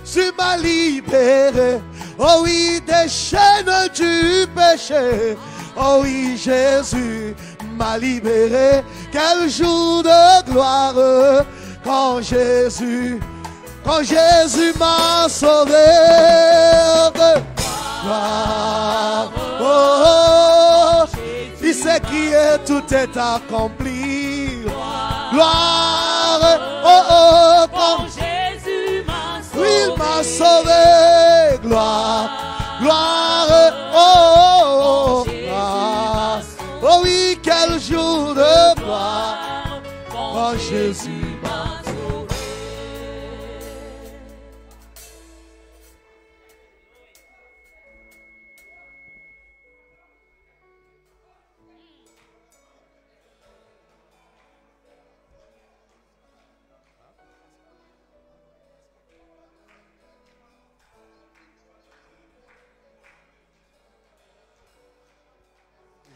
tu m'as libéré. Oh oui, des chaînes du péché, oh oui, Jésus m'a libéré. Quel jour de gloire quand Jésus m'a sauvé. Gloire, oh, il s'est crié, tout est accompli. Gloire, oh, oh, quand Jésus m'a sauvé. oui, il m'a sauvé. Gloire, gloire, oh, oh, gloire. Oh oui, quel jour de gloire quand Jésus m'a sauvé.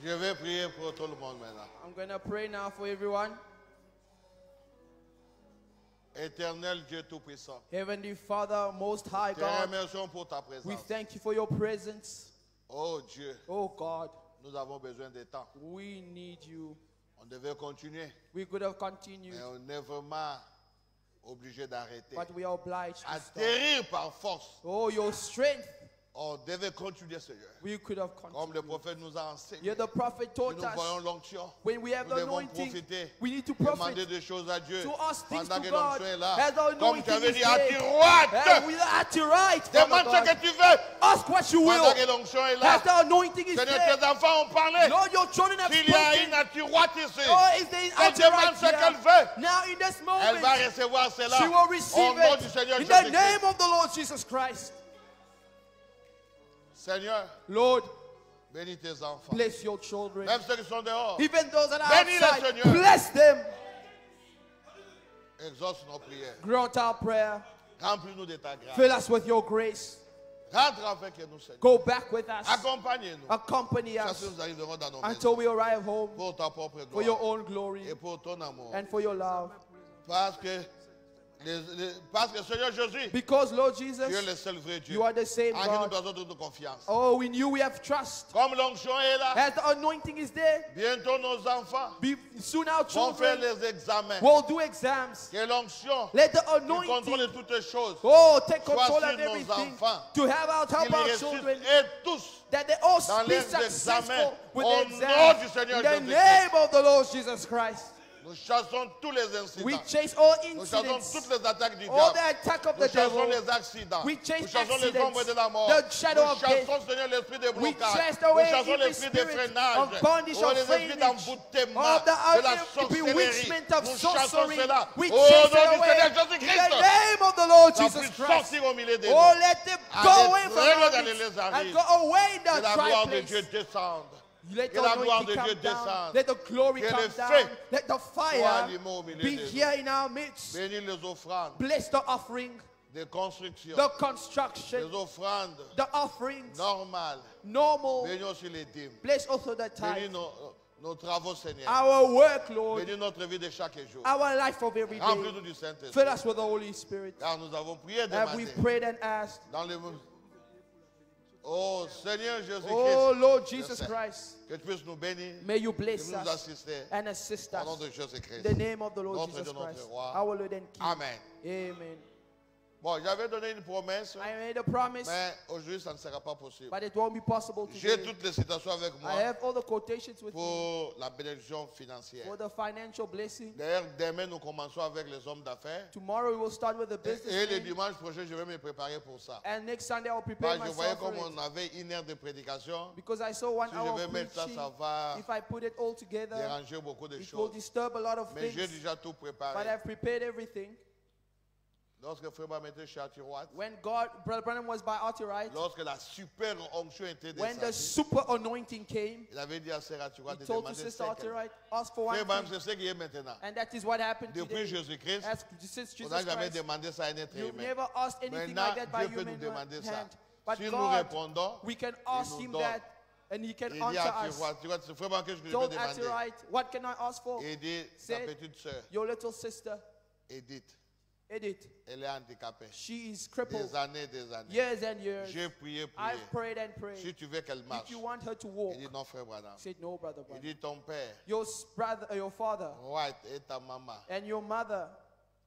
Je vais prier pour tout le monde maintenant. I'm going to pray now for everyone. Éternel Dieu Tout-Puissant, Heavenly Father, Most High te God, remercions pour ta we présence. thank you for your presence. Oh Dieu, Oh God, nous avons besoin de temps. we need you. On devait continuer, We could have continued, mais on est vraiment obligé d'arrêter. but we are obliged to stop. Atterrir par force. Oh, your strength, On devait continuer, Seigneur. we could have Comme continued. le prophète nous a enseigné. Yeah, the prophet Si taught nous voyons us l'onction, when we have nous the devons anointing, profiter, we need to demander profit des choses à Dieu to ask things pendant to que God l'onction est là. as the Comme tu anointing avais is dit à there. tiroite, And we are at your right, Father demande ce God. que tu veux Ask what you pendant will. que l'onction est là. As the anointing is Seigneur, there. tes enfants ont parlé. Lord, your children have S'il y a spoken. une tiroite ici, Oh, is there elle demande ce qu'elle veut. Now in this Elle va moment, recevoir cela she will receive au nom du it Seigneur in the Jésus-Christ. name of the Lord Jesus Christ. Seigneur, Lord, bénis tes enfants. bless your children. Même ceux qui sont dehors, Even those that are Bénis-les, outside, Seigneur. bless them. exauce nos prières. Grant our prayer Remplis-nous de ta grâce. Fill us with your grace. Rentre avec nous, Seigneur. Go back with us. Accompagnez-nous. Accompany Jusqu'à us ce que nous arriverons dans nos until maisons. we arrive home Pour ta propre for your gloire. own glory Et pour ton amour. and for your love. Parce que Seigneur Jésus, Because Lord tu es Jesus, le seul vrai Dieu. you are the same En qui nous God. plaçons toute confiance. Oh, in you we have trust. Comme l'onction est là, As the anointing is there, bientôt nos enfants soon our vont faire children les examens. will do exams. Que l'onction Let the qui anointing, contrôle toutes choses oh, take soit control sur of nos everything. enfants. To help Qu'ils our réussissent children, et tous that they all dans be les successful examens with au the nom exams. du Seigneur In the Jésus-Christ. name of the Lord Jesus Christ. Nous chassons tous les incidents. We chase all Nous chassons incidents, toutes les attaques du all diable. the attack of Nous the chassons devil. les accidents. We chase Nous chassons les accidents, ombres de la mort. the shadow Nous of death. chassons, Seigneur, l'esprit de We blocage. chase Nous away chassons every l'esprit de spirit freinage. of bondage, Oh, of les esprits freinage, d'emboutement, of the de la bewitchment sorcellerie. of Nous chassons sorcery. cela. We Au chase nom du it away Seigneur in Jésus-Christ. the name of the Lord Ça Jesus puisse Christ. sortir au milieu des Oh, nous. let them Allez, go away from traîne our dans les midst arides. and go away in Que the la dry gloire de Dieu place. descende. Let Que the la gloire de anointing Dieu come down. descende. Let the glory Que come le down. feu Let the soit fire allumé au milieu be des here in our midst. Bénis les offrandes Bless the offering, de construction, the construction, les offrandes the offerings, normales. normal. Bénis aussi les dîmes. Bless also the Bénis time. nos travaux, Seigneur. Our work, Lord. Bénis notre vie de chaque jour. Our life of every Remplis-nous day. du Saint-Esprit. Fill us with the Holy Spirit. Car nous avons prié et And we've demandé. prayed and asked. Dans le... Oh Seigneur Jésus-Christ. Oh Lord je Jesus sais Christ, Que tu puisses nous bénir. may you Que bless nous us assister. and assist Au nom us. de Jésus-Christ. In the name of the Lord Notre Jesus Dieu, notre Christ, roi. our Lord and King. Amen. Amen. Bon, j'avais donné une promesse, I made a promise, mais aujourd'hui, ça ne sera pas possible. but it won't be possible J'ai today. toutes les citations avec I moi have all the quotations with me pour la bénédiction financière. for the financial blessing. D'ailleurs, demain, nous commençons avec les hommes d'affaires. Tomorrow we will start with the Et le business. dimanche prochain, je vais me préparer pour ça. And next Sunday I'll prepare Parce que je voyais myself for comme it. on avait une heure de prédication. Because I saw 1 Si hour je of vais mettre ça, preaching. ça va If I put it all together, déranger beaucoup de it will choses. disturb a lot of Mais j'ai things. déjà tout But préparé. I've prepared everything. Lorsque Frère Branham était chez Atirouat, When Brother Branham was by Arthurite, lorsque la super onction était when the descendue, super anointing came, il avait dit à Sœur Atirouat he de told to demander Sister 5. Arthurite, ask for one Frère Branham, thing. c'est ce qui est maintenant. And that is what happened Depuis today. Jésus-Christ, As, since on Jesus n'a jamais Christ, demandé ça à un être you've humain. never asked anything Maintenant, like that by Dieu peut nous human demander ça. hand. But Si nous God, répondons, we can il ask nous him donne. that, and he can Il dit answer à us. Atirouat, c'est Frère Branham que je peux Told demander. Arthurite, what can I ask for? Il dit, sa Said, petite sœur, your little sister, Edith, Edith, elle est handicapée. she is crippled Des années, des années. years and years. J'ai prié, prié. I've prayed and Si prayed. tu veux qu'elle marche, If you want her to walk, il dit non, Frère Branham. he said, no, Brother Il Branham. dit ton père, Your brother, your father, White et ta maman and your mother,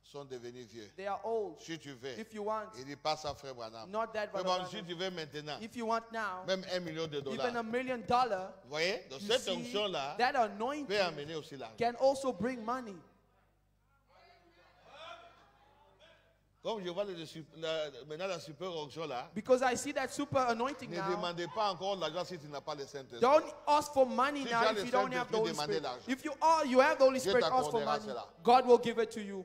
sont devenus vieux. they are old. Si tu veux, If you want, il dit passe à Frère Branham. not that, Frère Brother Branham, si Branham. tu veux maintenant, If you want now, même $1 million, even $1 million, vous voyez, donc you cette see, onction-là that anointing peut amener aussi l'argent. can also bring money. Comme je vois maintenant la super onction-là, Because I see that super anointing ne now. demandez pas encore l'argent si tu n'as pas le Saint-Esprit. Don't ask for money Si now tu as if le you don't have the Saint-Esprit, Holy demandez Spirit. l'argent. If you have the Holy Dieu Spirit, ask for t'accordera money. cela. God will give it to you.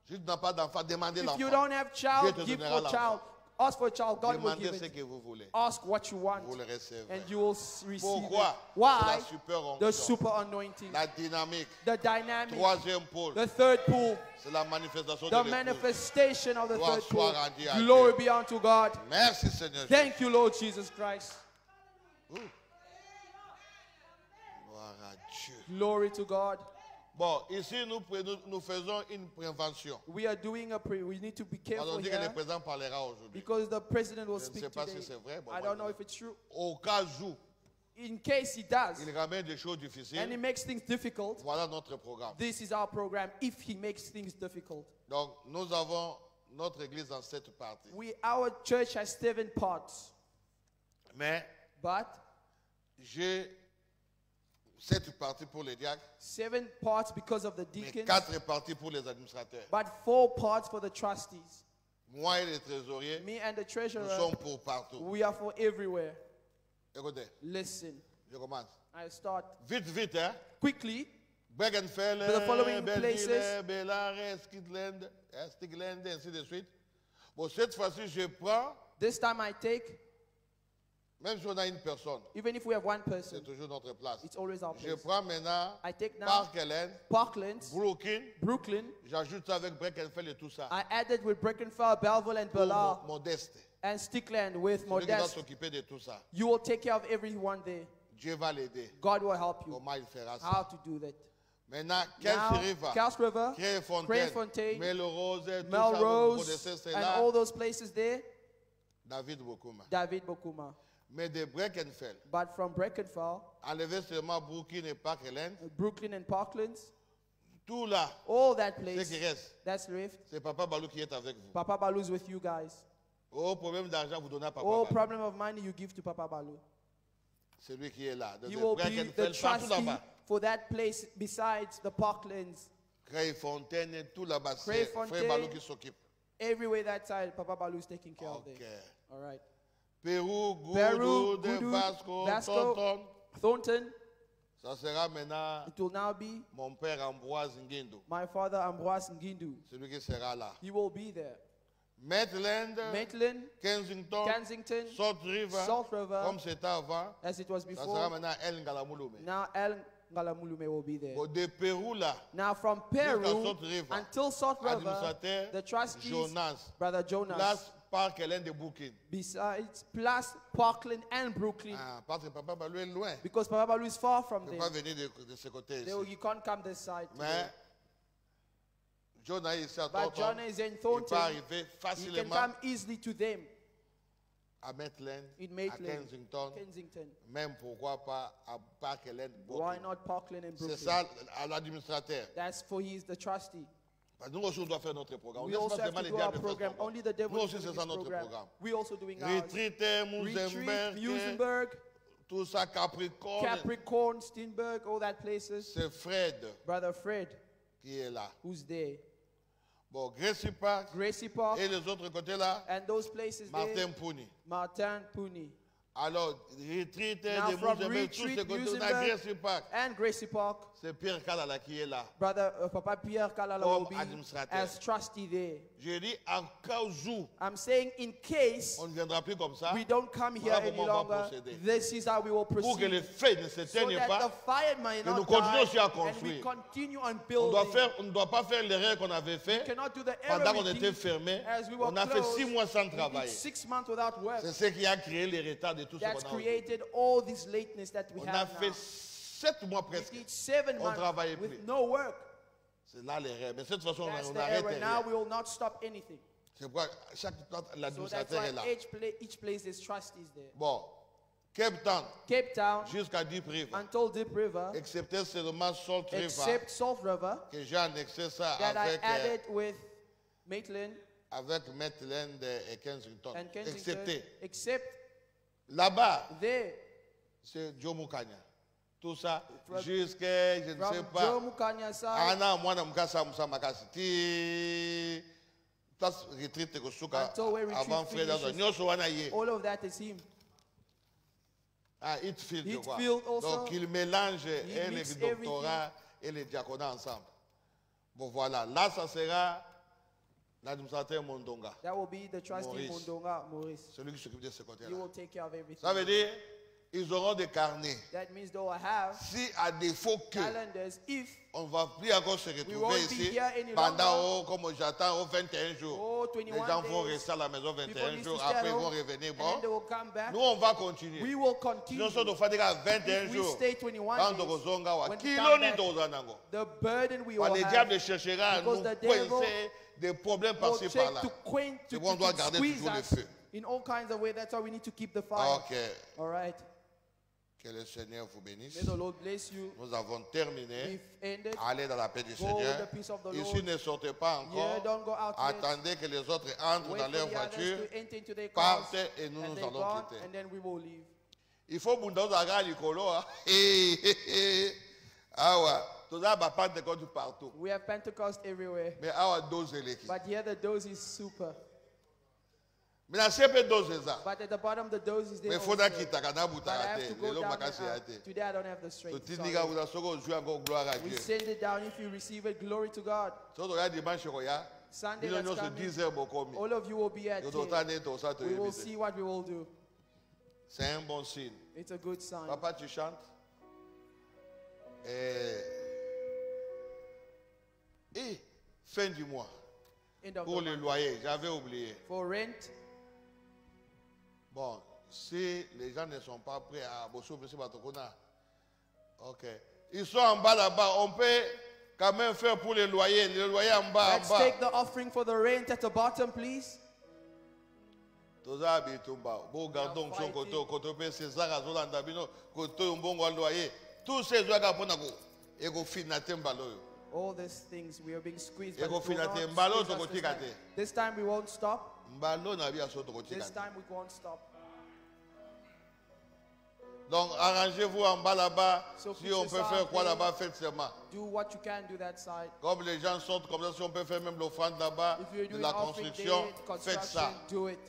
Si tu n'as pas d'enfant, demandez If you l'enfant. don't have child, Dieu te give donnera for child. Ask for a child, God will Demandez give ce it. que vous voulez. Ask what you want, Vous le recevez. and you will receive Pourquoi? it. Why? C'est la super onction. The super anointing, La dynamique. the dynamic, Troisième pôle, the third pool, c'est la manifestation the de l'Esprit. manifestation of the Gloire third soit pool. rendue à Glory Dieu. be unto God. Merci Seigneur. Thank you, Lord Jesus Christ. Ouh. Gloire à Dieu. Glory to God. Bon, ici nous faisons une prévention. We are doing we need to be On careful dit que le here président parlera aujourd'hui. because the president will Je ne speak sais pas today. si c'est vrai. Bon, I don't know if it's true. Au cas où In case he does, il ramène des choses and he difficiles, makes things difficult, voilà notre programme. this is our program. If he makes things difficult, Donc, nous avons notre église en 7 parties. our church has 7 parts, Mais but j'ai 7 parties pour les diacres, 7 parts because of the mais deacons, 4 parties pour les administrateurs. but 4 parts for the trustees. Moi et les trésoriers, Me and the nous treasurer, sommes pour partout. we are for everywhere. Écoutez, Listen, je commence. I start Vite, vite, hein. quickly. Bergenfeld, To the following places. Belleville, Bellare, Stigland, ainsi de suite. Bon, cette fois-ci, je prends This time I take Même si on a une personne, even if we have one c'est person, toujours notre place. it's always our Je place. prends maintenant I take now Park Helen, Parklands, Brooklyn, Brooklyn. j'ajoute ça avec Breckenfell et tout ça. I added with Breckenfell, Belleville, and Pour Bellard, Modeste. and Stickland with Celui qui doit Modeste. s'occuper de tout ça. You will take care of everyone there. Dieu va l'aider. God will help you Comment il fera ça? how to do that. Maintenant, Now, Kels River, Créfontaine, Melrose, tout ça, Melrose, Modeste, c'est and là. all those places there, David Bokuma. David Bokuma. Mais de Breckenfell, But from Breckenfell, enlever seulement Brooklyn et Park Helen, Brooklyn and Parklands, tout là, all that ce place, qui reste, that's left. c'est Papa Balou qui est avec vous. Papa Balu is with you guys. Oh, problème d'argent, vous donnez à Papa All Balou. problem of money you give to Papa Balu. C'est lui qui est là. De He will be the Breckenfell, partout trustee là-bas. for that place besides the Parklands. Créfontaine, tout là-bas, c'est Frère Créfontaine. Balou qui s'occupe. Everywhere that side, Papa Balu is taking care of Ok. there. All right. Pérou, Peru, Goudou, Goudou, Vasco, Vasco, Tonton. Thornton. Ça sera maintenant It will now be mon père Ambroise Nguendo. my father Ambroise Ngindu. Celui qui sera là. He will be there. Maitland, Maitland, Kensington, Kensington, Salt River, Salt River, comme c'était avant. as it was Ça sera before. maintenant El Ngalamouloumé. Now El Ngalamulume will be there. Bon, de Pérou là, Now from jusqu'à Peru Salt River, until Salt River, administrateur the trustees, Jonas, Brother Jonas, place Park Helen de Brooklyn. besides plus Parkland and Brooklyn, Ah, parce que Papa Balou est loin. because Papa Balu is far from Il ne peut pas there. venir de ce côté ici. You can't come this side. Mais today. Jonas est ici à But Thornton. Jonah is in Il peut Thornton. arriver You can facilement come easily to them à Maitland, in à Maitland, Kensington, Kensington. même pourquoi pas à Park Helen, Why Brooklyn. not Parkland and C'est Brooklyn? ça à l'administrateur. That's for he is the trustee. Parce que nous aussi, on doit faire notre programme. On We laisse also pas have seulement to les do our diables faire program. son Only the devil Nous is aussi, doing c'est ça his notre program. programme. We also doing ours. Retreat, Retreat, Musenberg, Musenberg, tout ça, Capricorne. Capricorn, Steinberg, all that places. C'est Fred Brother Fred, qui est là. who's there. Bon, Gracie Park Gracie Park, et les autres côtés là, and those places Martin there. Pouni. Martin Puni. Alors, Retreat Now de from Musenberg, tous ces Retreat, côtés, on a Musenberg, Gracie Park. and Gracie Park, C'est Pierre Kalala qui est là. Brother Papa Pierre Kalala Comme will be administrateur. as trustee there. J'ai dit, en cas où I'm saying in case on ne viendra plus comme ça, we don't come here Voilà any comment on va longer, procéder. this is how we will pour que les proceed. feux ne So s'éteignent that pas, the fire may que nous not continuons die aussi à and we construire. continue on On building. ne doit pas faire l'erreur qu'on avait fait Cannot do the error pendant qu'on we était did fermé. as we were On a fait closed. 6 mois sans We did travailler. 6 months without work. C'est ce qui a créé les retards de tout ce That's qu'on a aujourd'hui. created all this lateness that we On a have fait now. 7 mois We presque. did 7 On months travaillait with plus. no work. C'est là l'erreur. Mais de toute façon, That's on the n'arrête error. Now rien. we will not stop anything. C'est pourquoi chaque So that's l'administrateur why est là. each place is trustees there. Bon, Cape Town Cape Town jusqu'à Deep River, until Deep River, excepté seulement Salt River, except Salt River, que j'ai annexé ça that I avec, added with Maitland avec Maitland et Kensington. and Kensington, Excepté. except Là-bas, there. c'est Joe Mukanya. Tout ça, jusqu'à, je ne sais From pas, Joe Mukanya side, Ana mwana mukasa musa makasi. Ti place retreat ko suka Until where retreat avant frère dans finishes. nyoso wana ye. all of that is him. Ah, Hitfield, je crois. Hitfield also. Donc il mélange et le mix doctorat et le diaconat ensemble. Bon voilà, là ça sera l'administrateur Mondonga, That will be the trustee Maurice. Mondonga Maurice. celui qui s'occupe de ce He côté-là. will take care of everything. Ça veut dire ils auront des carnets. That means they will have Si à défaut que calendars if on ne va plus encore se won't retrouver be ici here any pendant, comme j'attends, 21 jours. oh, Les 21 gens vont days, rester à la maison people 21 need to jours, stay at après ils vont home, revenir. and then they Bon, will come back. nous on va continuer. We will continue. Sinon, on doit faire 21 If we jours. stay 21 Quand days, on zonga wa when we kilo come ni back, tozanango. the burden we Quand will les have diables chercheront à nous because the devil coincer des problèmes will par-ci check par-là. to quench, C'est to, pourquoi on doit to garder squeeze toujours le us feu. in all kinds of ways. That's why we need to keep the fire. Ok. All right. Que le Seigneur vous bénisse. May the Lord bless you. Nous avons terminé. We've ended. Allez dans la paix du Go Seigneur. with the peace of the Ici, Lord. ne sortez pas encore. Yeah, don't go out yet. Attendez que les autres entrent Wait dans for leur the others voiture. to enter into their cars, Partent et nous and nous they're allons gone, quitter. and then we will leave. Il faut bunda ozaga likolo ah. Awa, toza ba Pentecôte partout. We have Pentecost everywhere, Mais awa dose eleki. but here the dose is super. Mais na sepe dose eza. But at the bottom the dose is there Mais also. faut kita kana But I buta have te. to go Lelo down makasi and ya out. te. Today I don't have the To strength. tindika Sorry. uza soko jouer encore gloire à We Dieu. send it down if you receive it. Glory to God. So to ya dimanche ko ya. Sunday Bino that's nyoso coming. 10h bokomi. All of you will be at Yo 10. to tane to sa to We will yebite. see what we will do. C'est un bon signe. It's a good sign. Papa, tu chantes? Et fin du mois. Pour le loyer, j'avais oublié. For rent. Bon, si les gens ne sont pas prêts à bosser, ok. Ils sont en bas là-bas. On peut quand même faire pour le loyer. Le loyer en bas. Let's take the offering for the rent at the bottom, please. Tous ces all these things, we are being squeezed. But this time we won't stop. This time we won't stop. Donc arrangez-vous en bas là-bas. Si on peut faire quoi là-bas, faites seulement. Do what you can do that side. Comme les gens sortent comme ça, si on peut faire même l'offrande là-bas, de la construction, faites ça. Do it.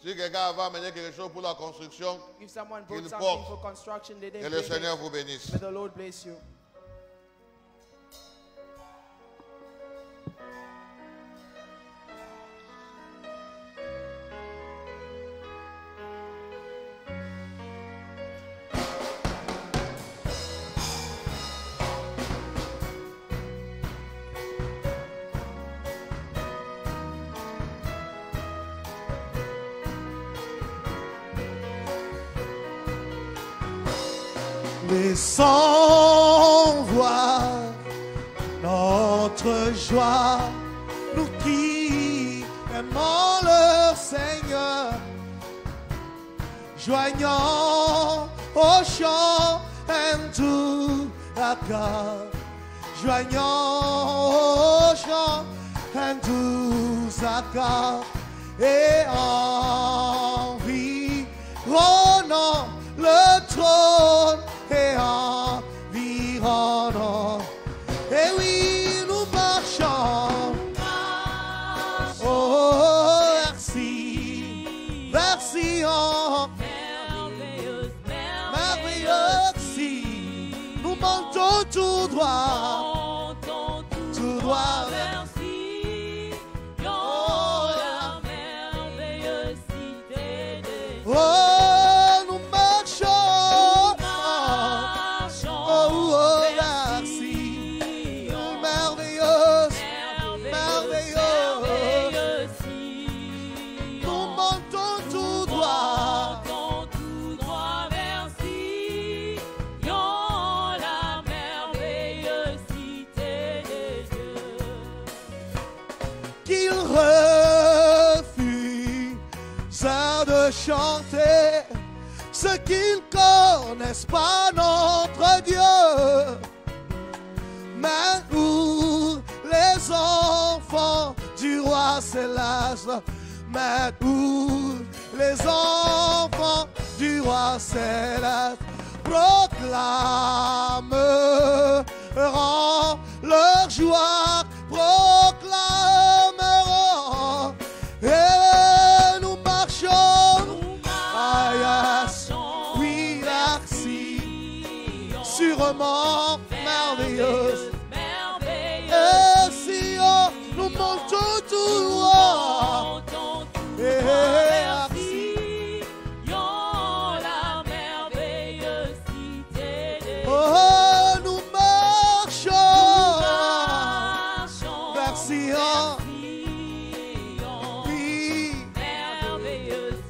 Si quelqu'un va amener quelque chose pour la construction, if someone brought qu'il something porte. for construction, they didn't Que le Seigneur vous bénisse. May the Lord bless you. Laissons voir notre joie, nous qui aimons le Seigneur, joignons au chant and to the God, joignons au chant and to the God, et environnons le trône et environnons. Et oui, nous marchons. Oh, merci, merci, oh, merveilleuse, merci. Nous montons tout droit, tout droit. Merci, oh, la merveilleuse cité des Oh, nous marchons. Oh, merci. Merveilleuse, merveilleuse. Nous montons tout droit. vers Sion, la merveilleuse cité des dieux. Qu'ils refusent de chanter ce qu'ils connaissent pas notre Dieu. Mais où les enfants du roi céleste, mais où les enfants du roi céleste proclameront leur joie, proclameront, et nous marchons, ah yes, oui merci, sûrement merveilleuse, et si nous montons tout droit, et merci, La merveilleuse cité des oh nous marchons vers Sion, oui, merveilleuse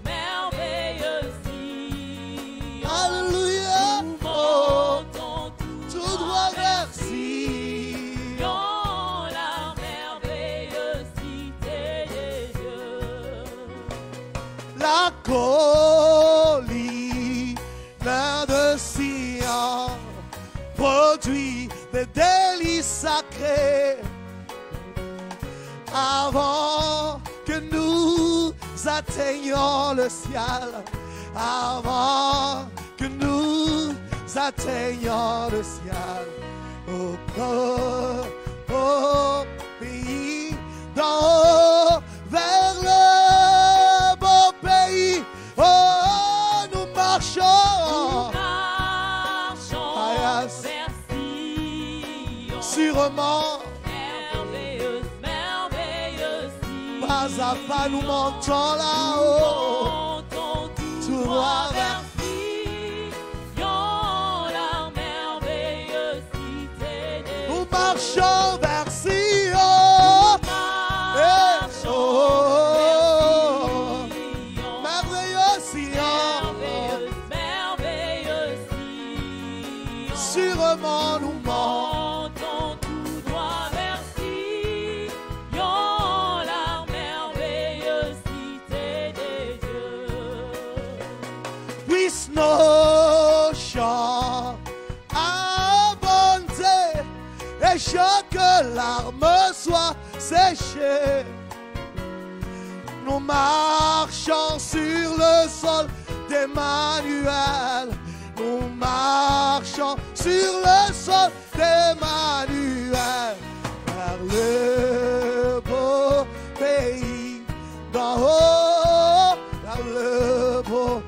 alléluia, oh, tout droit vers Sion. la merveilleuse cité des dieux. La colline de Sion produit des délices sacrés avant que nous atteignions le ciel, avant que nous atteignions le ciel. Au pays d'en haut, vers le beau pays, oh, nous marchons. Ah, yes. vers Sion, Sûrement, merveilleuse pas à pas, nous montons là-haut. Tout droit vers Sion, la merveilleuse cité des nous marchons vers Sion. Merveilleux Sion, merveilleuse Sion. sûrement nous Montons tout droit vers Sion, la merveilleuse cité des dieux. puissent nos chants abonder et chaque larme soit séchée. Nous marchons sur le sol d'Emmanuel. Nous marchons sur le sol d'Emmanuel vers le beau pays d'en haut, vers le beau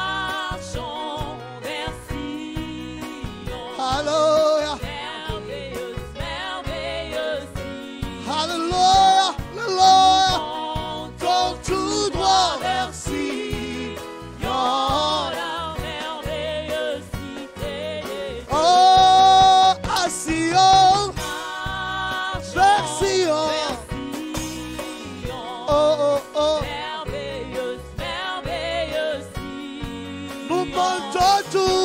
Marchons vers Sion, Alléluia, merveilleuse, merveilleuse Sion. Alléluia, Alléluia. Montons Tout droit vers Sion. la merveilleuse cité des dieux. Oh, à Sion, vers Marchons Sion. vers Sion, Oh, oh, oh. merveilleuse, merveilleuse Sion. Nous montons tout